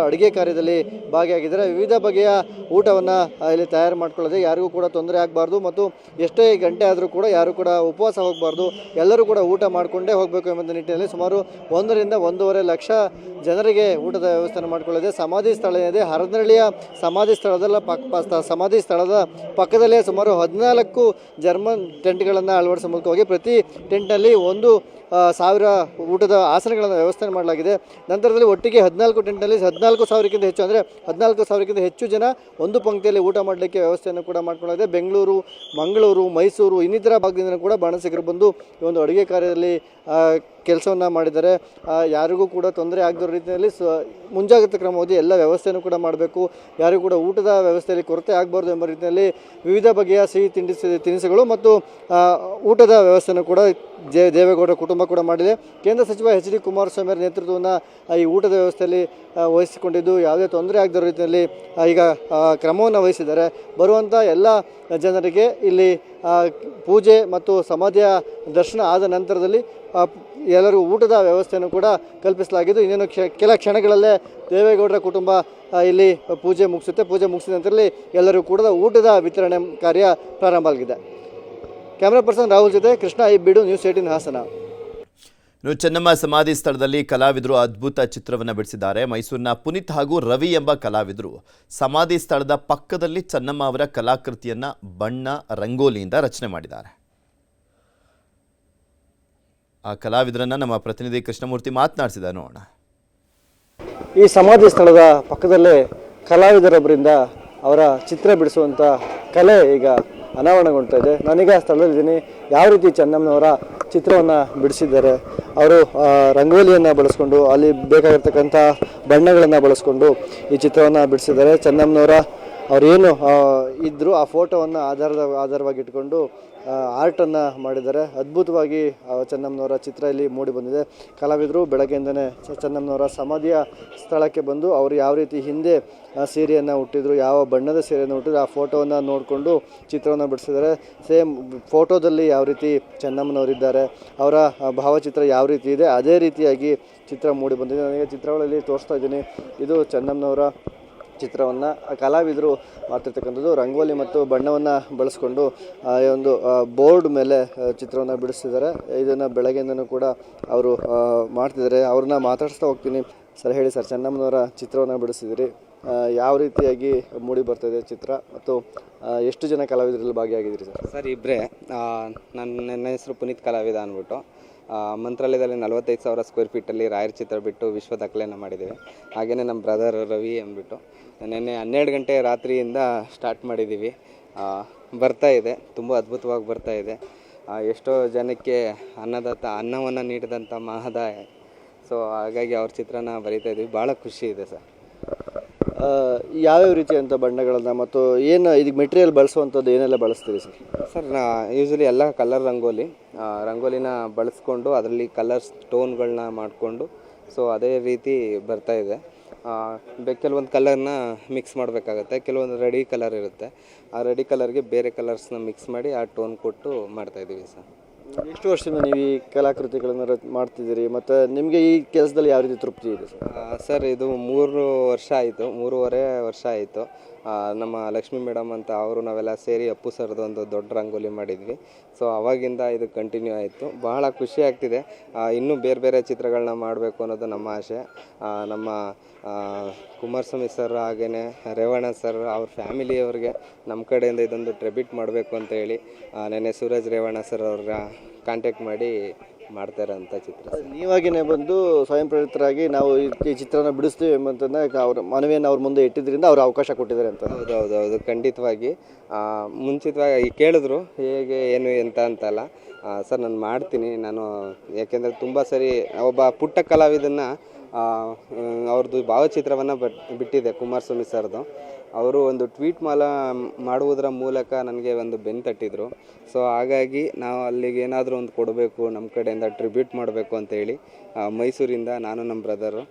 Speaker 3: ಅಡುಗೆ ಕಾರ್ಯದಲ್ಲಿ ಭಾಗಿಯಾಗಿದ್ದಾರೆ. ವಿವಿಧ ಬಗೆಯ ಊಟವನ್ನು ಇಲ್ಲಿ ತಯಾರು ಮಾಡಿಕೊಳ್ಳದೆ ಯಾರಿಗೂ ಕೂಡ ತೊಂದರೆ ಆಗಬಾರ್ದು ಮತ್ತು ಎಷ್ಟೇ ಗಂಟೆ ಆದರೂ ಕೂಡ ಯಾರು ಕೂಡ ಉಪವಾಸ ಹೋಗಬಾರ್ದು, ಎಲ್ಲರೂ ಕೂಡ ಊಟ ಮಾಡಿಕೊಂಡೇ ಹೋಗಬೇಕು ಎಂಬ ನಿಟ್ಟಿನಲ್ಲಿ ಸುಮಾರು 1ರಿಂದ 1.5 ಲಕ್ಷ ಜನರಿಗೆ ಊಟದ ವ್ಯವಸ್ಥೆಯನ್ನು ಮಾಡಿಕೊಳ್ಳಿದೆ. ಸಮಾಧಿ ಸ್ಥಳ ಏನಿದೆ, ಹರದನಹಳ್ಳಿಯ ಸಮಾಧಿ ಸ್ಥಳದ ಪಕ್ಕದಲ್ಲೇ ಸುಮಾರು 14 ಜರ್ಮನ್ ಟೆಂಟ್ಗಳನ್ನು ಅಳವಡಿಸುವ ಮೂಲಕವಾಗಿ ಪ್ರತಿ ಟೆಂಟ್ನಲ್ಲಿ 1,000 ಊಟದ ಆಸನಗಳನ್ನು ವ್ಯವಸ್ಥೆ ಮಾಡಲಾಗಿದೆ. ನಂತರದಲ್ಲಿ ಒಟ್ಟಿಗೆ 14 ಟೆಂಟ್ನಲ್ಲಿ 14,000ಕ್ಕಿಂತ ಹೆಚ್ಚು, ಅಂದರೆ 14,000ಕ್ಕಿಂತ ಹೆಚ್ಚು ಜನ ಒಂದು ಪಂಕ್ತಿಯಲ್ಲಿ ಊಟ ಮಾಡಲಿಕ್ಕೆ ವ್ಯವಸ್ಥೆಯನ್ನು ಕೂಡ ಮಾಡಿಕೊಳ್ಳಲಾಗಿದೆ. ಬೆಂಗಳೂರು, ಮಂಗಳೂರು, ಮೈಸೂರು ಇನ್ನಿತರ ಭಾಗದಿಂದ ಕೂಡ ಬಾಣಸಿಗರು ಬಂದು ಈ ಒಂದು ಅಡುಗೆ ಕಾರ್ಯದಲ್ಲಿ ಕೆಲಸವನ್ನು ಮಾಡಿದ್ದಾರೆ. ಯಾರಿಗೂ ಕೂಡ ತೊಂದರೆ ಆಗದ ರೀತಿಯಲ್ಲಿ ಮುಂಜಾಗ್ರತಾ ಕ್ರಮವಾಗಿ ಎಲ್ಲ ವ್ಯವಸ್ಥೆಯನ್ನು ಕೂಡ ಮಾಡಬೇಕು, ಯಾರಿಗೂ ಕೂಡ ಊಟದ ವ್ಯವಸ್ಥೆಯಲ್ಲಿ ಕೊರತೆ ಆಗಬಾರ್ದು ಎಂಬ ರೀತಿಯಲ್ಲಿ ವಿವಿಧ ಬಗೆಯ ಸಿಹಿ ತಿನಿಸುಗಳು ಮತ್ತು ಊಟದ ವ್ಯವಸ್ಥೆಯನ್ನು ಕೂಡ ದೇವೇಗೌಡರ ಕುಟುಂಬ ಕೂಡ ಮಾಡಿದೆ. ಕೇಂದ್ರ ಸಚಿವ HD ಕುಮಾರಸ್ವಾಮಿ ಅವರ ನೇತೃತ್ವವನ್ನು ಈ ಊಟದ ವ್ಯವಸ್ಥೆಯಲ್ಲಿ ವಹಿಸಿಕೊಂಡಿದ್ದು ಯಾವುದೇ ತೊಂದರೆ ಆಗದ ರೀತಿಯಲ್ಲಿ ಈಗ ಕ್ರಮವನ್ನು ವಹಿಸಿದ್ದಾರೆ. ಬರುವಂಥ ಎಲ್ಲ ಜನರಿಗೆ ಇಲ್ಲಿ ಪೂಜೆ ಮತ್ತು ಸಮಾಧಿಯ ದರ್ಶನ ಆದ ನಂತರದಲ್ಲಿ ಎಲ್ಲರೂ ಊಟದ ವ್ಯವಸ್ಥೆಯನ್ನು ಕೂಡ ಕಲ್ಪಿಸಲಾಗಿದ್ದು, ಇನ್ನೇನು ಕೆಲ ಕ್ಷಣಗಳಲ್ಲೇ ದೇವೇಗೌಡರ ಕುಟುಂಬ ಇಲ್ಲಿ ಪೂಜೆ ಮುಗಿಸುತ್ತೆ. ಪೂಜೆ ಮುಗಿಸಿದ ನಂತರದಲ್ಲಿ ಎಲ್ಲರೂ ಕೂಡ ಊಟದ ವಿತರಣೆ ಕಾರ್ಯ ಪ್ರಾರಂಭ ಆಗಿದೆ. ಕ್ಯಾಮ್ರಾ ಪರ್ಸನ್ ರಾಹುಲ್ ಜೊತೆ ಕೃಷ್ಣ ಐಬೀಡು, ನ್ಯೂಸ್ 18 ಹಾಸನ.
Speaker 1: ಚೆನ್ನಮ್ಮ ಸಮಾಧಿ ಸ್ಥಳದಲ್ಲಿ ಕಲಾವಿದರು ಅದ್ಭುತ ಚಿತ್ರವನ್ನು ಬಿಡಿಸಿದ್ದಾರೆ. ಮೈಸೂರಿನ ಪುನೀತ್ ಹಾಗೂ ರವಿ ಎಂಬ ಕಲಾವಿದರು ಸಮಾಧಿ ಸ್ಥಳದ ಪಕ್ಕದಲ್ಲಿ ಚೆನ್ನಮ್ಮ ಅವರ ಕಲಾಕೃತಿಯನ್ನ ಬಣ್ಣ ರಂಗೋಲಿಯಿಂದ ರಚನೆ ಮಾಡಿದ್ದಾರೆ. ಆ ಕಲಾವಿದರನ್ನ ನಮ್ಮ ಪ್ರತಿನಿಧಿ ಕೃಷ್ಣಮೂರ್ತಿ ಮಾತನಾಡಿಸಿದ ನೋಡೋಣ.
Speaker 3: ಈ ಸಮಾಧಿ ಸ್ಥಳದ ಪಕ್ಕದಲ್ಲೇ ಕಲಾವಿದರೊಬ್ಬರಿಂದ ಅವರ ಚಿತ್ರ ಬಿಡಿಸುವಂಥ ಕಲೆ ಈಗ ಅನಾವರಣಗೊಳ್ತಾ ಇದೆ. ನಾನೀಗ ಸ್ಥಳದಲ್ಲಿದ್ದೀನಿ. ಯಾವ ರೀತಿ ಚೆನ್ನಮ್ಮನವರ ಚಿತ್ರವನ್ನು ಬಿಡಿಸಿದ್ದಾರೆ, ಅವರು ರಂಗೋಲಿಯನ್ನು ಬಳಸ್ಕೊಂಡು ಅಲ್ಲಿ ಬೇಕಾಗಿರ್ತಕ್ಕಂಥ ಬಣ್ಣಗಳನ್ನು ಬಳಸ್ಕೊಂಡು ಈ ಚಿತ್ರವನ್ನು ಬಿಡಿಸಿದ್ದಾರೆ. ಚೆನ್ನಮ್ಮನವರ ಅವರೇನು ಇದ್ದರು ಆ ಫೋಟೋವನ್ನು ಆಧಾರವಾಗಿ ಇಟ್ಕೊಂಡು ಆರ್ಟನ್ನು ಮಾಡಿದ್ದಾರೆ. ಅದ್ಭುತವಾಗಿ ಚೆನ್ನಮ್ಮನವರ ಚಿತ್ರ ಇಲ್ಲಿ ಮೂಡಿ ಬಂದಿದೆ. ಕಲಾವಿದರು ಬೆಳಗ್ಗೆಯಿಂದನೇ ಚೆನ್ನಮ್ಮನವರ ಸಮಾಧಿಯ ಸ್ಥಳಕ್ಕೆ ಬಂದು ಅವರು ಯಾವ ರೀತಿ ಹಿಂದೆ ಸೀರೆಯನ್ನು ಹುಟ್ಟಿದ್ರು, ಯಾವ ಬಣ್ಣದ ಸೀರೆಯನ್ನು ಹುಟ್ಟಿದ್ರು ಆ ಫೋಟೋವನ್ನು ನೋಡಿಕೊಂಡು ಚಿತ್ರವನ್ನು ಬಿಡಿಸಿದ್ದಾರೆ. ಸೇಮ್ ಫೋಟೋದಲ್ಲಿ ಯಾವ ರೀತಿ ಚೆನ್ನಮ್ಮನವರಿದ್ದಾರೆ, ಅವರ ಭಾವಚಿತ್ರ ಯಾವ ರೀತಿ ಇದೆ ಅದೇ ರೀತಿಯಾಗಿ ಚಿತ್ರ ಮೂಡಿ ಬಂದಿದೆ. ನನಗೆ ಚಿತ್ರಗಳಲ್ಲಿ ತೋರಿಸ್ತಾ ಇದ್ದೀನಿ. ಇದು ಚೆನ್ನಮ್ಮನವರ ಚಿತ್ರವನ್ನು ಕಲಾವಿದರು ಮಾಡ್ತಿರ್ತಕ್ಕಂಥದ್ದು. ರಂಗೋಲಿ ಮತ್ತು ಬಣ್ಣವನ್ನು ಬಳಸ್ಕೊಂಡು ಒಂದು ಬೋರ್ಡ್ ಮೇಲೆ ಚಿತ್ರವನ್ನು ಬಿಡಿಸ್ತಿದ್ದಾರೆ. ಇದನ್ನು ಬೆಳಗ್ಗೆಯಿಂದನೂ ಕೂಡ ಅವರು ಮಾಡ್ತಿದ್ದಾರೆ. ಅವ್ರನ್ನ ಮಾತಾಡಿಸ್ತಾ ಹೋಗ್ತೀನಿ. ಸರ್ ಹೇಳಿ ಸರ್, ಚೆನ್ನಮ್ಮನವರ ಚಿತ್ರವನ್ನು ಬಿಡಿಸಿದಿರಿ, ಯಾವ ರೀತಿಯಾಗಿ ಮೂಡಿ ಬರ್ತಾಯಿದೆ ಚಿತ್ರ ಮತ್ತು ಎಷ್ಟು ಜನ ಕಲಾವಿದರಲ್ಲಿ ಭಾಗಿಯಾಗಿದ್ದೀರಿ ಸರ್?
Speaker 10: ಸರ್ ಇಬ್ಬರೇ. ನನ್ನ ಹೆಸರು ಪುನೀತ್ ಕಲಾವಿದ ಅಂದ್ಬಿಟ್ಟು ಮಂತ್ರಾಲಯದಲ್ಲಿ 45,000 ಸ್ಕ್ವೇರ್ ಫೀಟಲ್ಲಿ ರಾಯರ ಚಿತ್ರ ಬಿಟ್ಟು ವಿಶ್ವ ದಾಖಲೆಯನ್ನು ಮಾಡಿದ್ದೇವೆ. ಹಾಗೆಯೇ ನಮ್ಮ ಬ್ರದರ್ ರವಿ ಅಂದ್ಬಿಟ್ಟು ನೆನ್ನೆ 12 ಗಂಟೆ ರಾತ್ರಿಯಿಂದ ಸ್ಟಾರ್ಟ್ ಮಾಡಿದ್ದೀವಿ. ಬರ್ತಾ ಇದೆ, ತುಂಬ ಅದ್ಭುತವಾಗಿ ಬರ್ತಾ ಇದೆ. ಎಷ್ಟೋ ಜನಕ್ಕೆ ಅನ್ನವನ್ನು ನೀಡಿದಂಥ ಮಹದಾಯ. ಸೊ ಹಾಗಾಗಿ ಅವ್ರ ಚಿತ್ರನ ಬರೀತಾ ಇದ್ದೀವಿ. ಭಾಳ ಖುಷಿ ಇದೆ ಸರ್.
Speaker 3: ಯಾವ್ಯಾವ ರೀತಿಯಂಥ ಬಣ್ಣಗಳನ್ನು ಮತ್ತು ಏನು ಇದಕ್ಕೆ ಮೆಟೀರಿಯಲ್ ಬಳಸುವಂಥದ್ದು ಏನೆಲ್ಲ ಬಳಸ್ತೀರಿ ಸರ್?
Speaker 10: ಸರ್ ಯೂಶ್ವಲಿ ಎಲ್ಲ ಕಲರ್ ರಂಗೋಲಿನ ಬಳಸ್ಕೊಂಡು ಅದರಲ್ಲಿ ಕಲರ್ಸ್ ಟೋನ್ಗಳನ್ನ ಮಾಡಿಕೊಂಡು ಸೊ ಅದೇ ರೀತಿ ಬರ್ತಾ ಇದೆ. ಕೆಲವೊಂದು ಕಲರ್ನ ಮಿಕ್ಸ್ ಮಾಡಬೇಕಾಗತ್ತೆ, ಕೆಲವೊಂದು ರೆಡಿ ಕಲರ್ ಇರುತ್ತೆ. ಆ ರೆಡಿ ಕಲರ್ಗೆ ಬೇರೆ ಕಲರ್ಸ್ನ ಮಿಕ್ಸ್ ಮಾಡಿ ಆ ಟೋನ್ ಕೊಟ್ಟು ಮಾಡ್ತಾಯಿದ್ದೀವಿ ಸರ್.
Speaker 3: ಎಷ್ಟು ವರ್ಷದಿಂದ ನೀವು ಈ ಕಲಾಕೃತಿಗಳನ್ನು ಮಾಡ್ತಿದ್ದೀರಿ ಮತ್ತು ನಿಮಗೆ ಈ ಕೆಲಸದಲ್ಲಿ ಯಾವ ರೀತಿ ತೃಪ್ತಿ ಇದೆ ಸರ್?
Speaker 10: ಸರ್ ಇದು 3 ವರ್ಷ ಆಯಿತು, 3.5 ವರ್ಷ ಆಯಿತು. ನಮ್ಮ ಲಕ್ಷ್ಮೀ ಮೇಡಮ್ ಅಂತ ಅವರು ನಾವೆಲ್ಲ ಸೇರಿ ಅಪ್ಪು ಸರ್ದು ಒಂದು ದೊಡ್ಡ ರಂಗೋಲಿ ಮಾಡಿದ್ವಿ. ಸೊ ಅವಾಗಿಂದ ಇದು ಕಂಟಿನ್ಯೂ ಆಯಿತು. ಬಹಳ ಖುಷಿ ಆಗ್ತಿದೆ. ಇನ್ನೂ ಬೇರೆ ಬೇರೆ ಚಿತ್ರಗಳನ್ನ ಮಾಡಬೇಕು ಅನ್ನೋದು ನಮ್ಮ ಆಸೆ. ನಮ್ಮ ಕುಮಾರಸ್ವಾಮಿ ಸರ್ ಹಾಗೆಯೇ ರೇವಣ್ಣ ಸರ್ ಅವ್ರ ಫ್ಯಾಮಿಲಿಯವ್ರಿಗೆ ನಮ್ಮ ಕಡೆಯಿಂದ ಇದೊಂದು ಟ್ರಿಬ್ಯೂಟ್ ಮಾಡಬೇಕು ಅಂತ ಹೇಳಿ ನೆನ್ನೆ ಸೂರಜ್ ರೇವಣ್ಣ ಸರ್ ಅವ್ರ ಕಾಂಟ್ಯಾಕ್ಟ್ ಮಾಡಿ ಮಾಡ್ತಾ ಇರೋಂಥ ಚಿತ್ರ.
Speaker 3: ನೀವಾಗಿನೇ ಬಂದು ಸ್ವಯಂ ಪ್ರೇರಿತರಾಗಿ ನಾವು ಈ ಚಿತ್ರನ ಬಿಡಿಸ್ತೀವಿ ಎಂಬಂತಂದ್ರೆ ಅವ್ರ ಮನವಿಯನ್ನು ಅವ್ರ ಮುಂದೆ ಇಟ್ಟಿದ್ದರಿಂದ ಅವ್ರು ಅವಕಾಶ ಕೊಟ್ಟಿದ್ದಾರೆ ಅಂತ.
Speaker 10: ಹೌದು ಖಂಡಿತವಾಗಿ. ಮುಂಚಿತವಾಗಿ ಕೇಳಿದ್ರು ಹೇಗೆ ಏನು ಎಂತ ಅಂತಲ್ಲ. ಸರ್ ನಾನು ಮಾಡ್ತೀನಿ, ನಾನು ಯಾಕೆಂದರೆ ತುಂಬ ಸರಿ ಒಬ್ಬ ಪುಟ್ಟ ಕಲಾವಿದನ್ನು ಅವ್ರದ್ದು ಭಾವಚಿತ್ರವನ್ನು ಬಿಟ್ಟಿದೆ ಕುಮಾರಸ್ವಾಮಿ ಸರ್ದು. ಅವರು ಒಂದು ಟ್ವೀಟ್ ಮಾಡುವುದರ ಮೂಲಕ ನನಗೆ ಒಂದು ಬೆನ್ನು ತಟ್ಟಿದ್ರು. ಸೊ ಹಾಗಾಗಿ ನಾವು ಅಲ್ಲಿಗೆ ಏನಾದರೂ ಒಂದು ಕೊಡಬೇಕು, ನಮ್ಮ ಕಡೆಯಿಂದ ಟ್ರಿಬ್ಯೂಟ್ ಮಾಡಬೇಕು ಅಂತೇಳಿ ಮೈಸೂರಿಂದ ನಾನು ನಮ್ಮ ಬ್ರದರು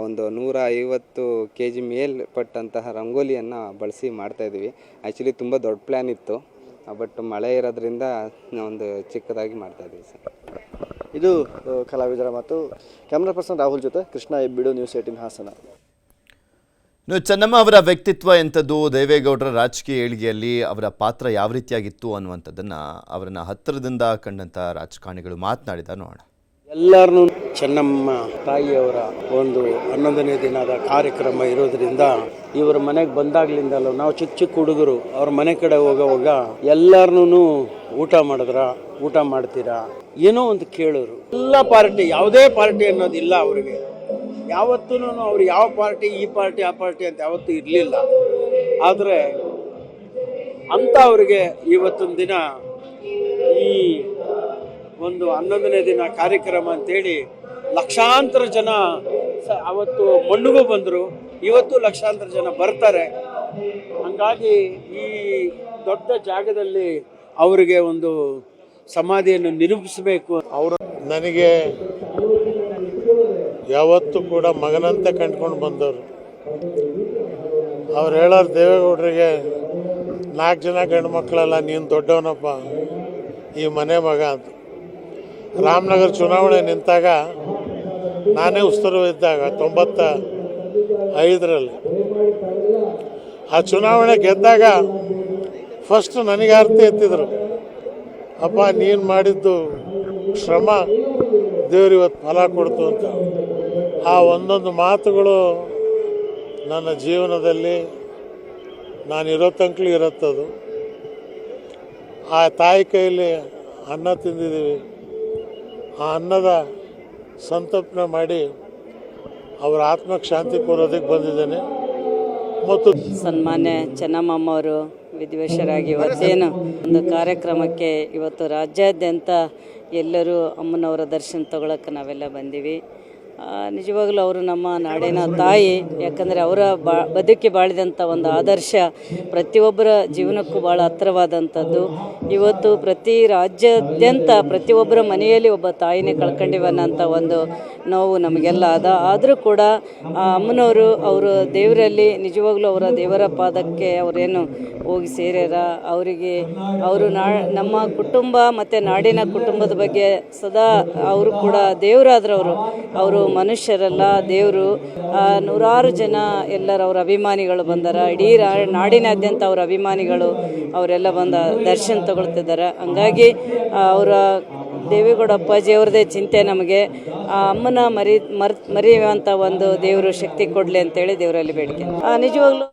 Speaker 10: ಒಂದು 150 kg ಮೇಲ್ಪಟ್ಟಂತಹ ರಂಗೋಲಿಯನ್ನು ಬಳಸಿ ಮಾಡ್ತಾಯಿದ್ವಿ. ಆ್ಯಕ್ಚುಲಿ ತುಂಬ ದೊಡ್ಡ ಪ್ಲ್ಯಾನ್ ಇತ್ತು, ಬಟ್ ಮಳೆ ಇರೋದ್ರಿಂದ ಒಂದು ಚಿಕ್ಕದಾಗಿ ಮಾಡ್ತಾಯಿದ್ದೀವಿ ಸರ್.
Speaker 3: ಇದು ಕಲಾವಿದರ ಮಾತು. ಕ್ಯಾಮ್ರಾ ಪರ್ಸನ್ ರಾಹುಲ್ ಜೊತೆ ಕೃಷ್ಣ ಹೆಬ್ಬಿಡು, ನ್ಯೂಸ್ 18 ಹಾಸನ.
Speaker 1: ಇನ್ನು ಚೆನ್ನಮ್ಮ ಅವರ ವ್ಯಕ್ತಿತ್ವ ಎಂಥದ್ದು, ದೇವೇಗೌಡರ ರಾಜಕೀಯ ಏಳಿಗೆಯಲ್ಲಿ ಅವರ ಪಾತ್ರ ಯಾವ ರೀತಿಯಾಗಿತ್ತು ಅನ್ನುವಂಥದ್ದನ್ನು ಅವರನ್ನು ಹತ್ತಿರದಿಂದ ಕಂಡಂಥ ರಾಜಕಾರಣಿಗಳು ಮಾತನಾಡಿದ ನೋಡೋಣ.
Speaker 11: ಎಲ್ಲರನ್ನೂ ಚೆನ್ನಮ್ಮ ತಾಯಿಯವರ ಒಂದು 11ನೇ ದಿನದ ಕಾರ್ಯಕ್ರಮ ಇರೋದ್ರಿಂದ ಇವರ ಮನೆಗೆ ಬಂದಾಗ್ಲಿಂದಲೂ ನಾವು ಚಿಕ್ಕ ಹುಡುಗರು ಅವ್ರ ಮನೆ ಕಡೆ ಹೋಗೋವಾಗ ಎಲ್ಲರನ್ನೂ ಊಟ ಮಾಡ್ತೀರಾ ಏನೋ ಒಂದು ಕೇಳೋರು. ಎಲ್ಲ ಪಾರ್ಟಿ, ಯಾವುದೇ ಪಾರ್ಟಿ ಅನ್ನೋದಿಲ್ಲ ಅವರಿಗೆ. ಯಾವತ್ತೂ ಅವ್ರು ಯಾವ ಪಾರ್ಟಿ ಈ ಪಾರ್ಟಿ ಆ ಪಾರ್ಟಿ ಅಂತ ಯಾವತ್ತೂ ಇರಲಿಲ್ಲ. ಆದರೆ ಅಂತ ಅವರಿಗೆ ಇವತ್ತೊಂದು ದಿನ ಈ ಒಂದು 11ನೇ ದಿನ ಕಾರ್ಯಕ್ರಮ ಅಂತೇಳಿ ಲಕ್ಷಾಂತರ ಜನ ಅವತ್ತು ಮಣ್ಣಿಗೂ ಬಂದರು, ಇವತ್ತು ಲಕ್ಷಾಂತರ ಜನ ಬರ್ತಾರೆ. ಹಂಗಾಗಿ ಈ ದೊಡ್ಡ ಜಾಗದಲ್ಲಿ ಅವರಿಗೆ ಒಂದು ಸಮಾಧಿಯನ್ನು ನಿರೂಪಿಸಬೇಕು.
Speaker 7: ಅವರು ನನಗೆ ಯಾವತ್ತೂ ಕೂಡ ಮಗನಂತೆ ಕಂಡ್ಕೊಂಡು ಬಂದವರು. ಅವ್ರು ಹೇಳೋರು ದೇವೇಗೌಡರಿಗೆ 4 ಜನ ಗಂಡು ಮಕ್ಕಳಲ್ಲ, ನೀನು ದೊಡ್ಡವನಪ್ಪ, ಈ ಮನೆ ಮಗ ಅಂತ. ರಾಮನಗರ ಚುನಾವಣೆ ನಿಂತಾಗ ನಾನೇ ಉಸ್ತುವಾರಿ ಇದ್ದಾಗ 95ರಲ್ಲಿ ಆ ಚುನಾವಣೆ ಗೆದ್ದಾಗ ಫಸ್ಟ್ ನನಗೆ ಆರತಿ ಎತ್ತಿದ್ರು, ಅಪ್ಪ ನೀನು ಮಾಡಿದ್ದು ಶ್ರಮ ದೇವ್ರು ಇವತ್ತು ಫಲ ಕೊಡ್ತು ಅಂತ. ಆ ಒಂದೊಂದು ಮಾತುಗಳು ನನ್ನ ಜೀವನದಲ್ಲಿ ನಾನು ಇರೋ ತನಕಲೂ ಇರುತ್ತದು. ಆ ತಾಯಿ ಕೈಯಲ್ಲಿ ಅನ್ನ ತಿಂದಿದ್ದೀವಿ, ಆ ಅನ್ನದ ಸಂತರ್ಪಣೆ ಮಾಡಿ ಅವರ ಆತ್ಮಕ್ಕೆ ಶಾಂತಿ ಕೋರೋದಕ್ಕೆ ಬಂದಿದ್ದೇನೆ. ಮತ್ತು
Speaker 12: ಸನ್ಮಾನ್ಯ ಚೆನ್ನಮ್ಮವರು ವಿಧಿವಶರಾಗಿ ಇವತ್ತೇನು ಒಂದು ಕಾರ್ಯಕ್ರಮಕ್ಕೆ ಇವತ್ತು ರಾಜ್ಯಾದ್ಯಂತ ಎಲ್ಲರೂ ಅಮ್ಮನವರ ದರ್ಶನ ತಗೊಳಕ್ಕೆ ನಾವೆಲ್ಲ ಬಂದೀವಿ. ನಿಜವಾಗ್ಲೂ ಅವರು ನಮ್ಮ ನಾಡಿನ ತಾಯಿ. ಯಾಕಂದರೆ ಅವರ ಬದುಕಿ ಬಾಳಿದಂಥ ಒಂದು ಆದರ್ಶ ಪ್ರತಿಯೊಬ್ಬರ ಜೀವನಕ್ಕೂ ಭಾಳ ಹತ್ತಿರವಾದಂಥದ್ದು. ಇವತ್ತು ಪ್ರತಿ ರಾಜ್ಯಾದ್ಯಂತ ಪ್ರತಿಯೊಬ್ಬರ ಮನೆಯಲ್ಲಿ ಒಬ್ಬ ತಾಯಿನೇ ಕಳ್ಕೊಂಡಿವನ್ನಂಥ ಒಂದು ನೋವು ನಮಗೆಲ್ಲ ಆದರೂ ಕೂಡ ಅಮ್ಮನವರು ಅವರು ದೇವರಲ್ಲಿ ನಿಜವಾಗ್ಲೂ ಅವರ ದೇವರ ಪಾದಕ್ಕೆ ಅವರೇನು ಹೋಗಿ ಸೇರ್ಯಾರ. ಅವರಿಗೆ ಅವರು ನಮ್ಮ ಕುಟುಂಬ ಮತ್ತು ನಾಡಿನ ಕುಟುಂಬದ ಬಗ್ಗೆ ಸದಾ ಅವರು ಕೂಡ ದೇವರಾದ್ರವರು, ಅವರು ಮನುಷ್ಯರಲ್ಲ ದೇವರು. ನೂರಾರು ಜನ ಎಲ್ಲರ ಅವರ ಅಭಿಮಾನಿಗಳು ಬಂದಾರ. ಇಡೀ ನಾಡಿನಾದ್ಯಂತ ಅವರ ಅಭಿಮಾನಿಗಳು ಅವರೆಲ್ಲ ಬಂದ ದರ್ಶನ ತಗೊಳ್ತಿದ್ದಾರೆ. ಹಂಗಾಗಿ ಅವರ ದೇವೇಗೌಡ ಅಪ್ಪಾಜಿಯವ್ರದ್ದೇ ಚಿಂತೆ ನಮಗೆ. ಆ ಅಮ್ಮನ ಮರೆಯುವಂಥ ಒಂದು ದೇವರು ಶಕ್ತಿ ಕೊಡಲಿ ಅಂತೇಳಿ ದೇವರಲ್ಲಿ ಬೇಡಿಕೆ. ನಿಜವಾಗ್ಲೂ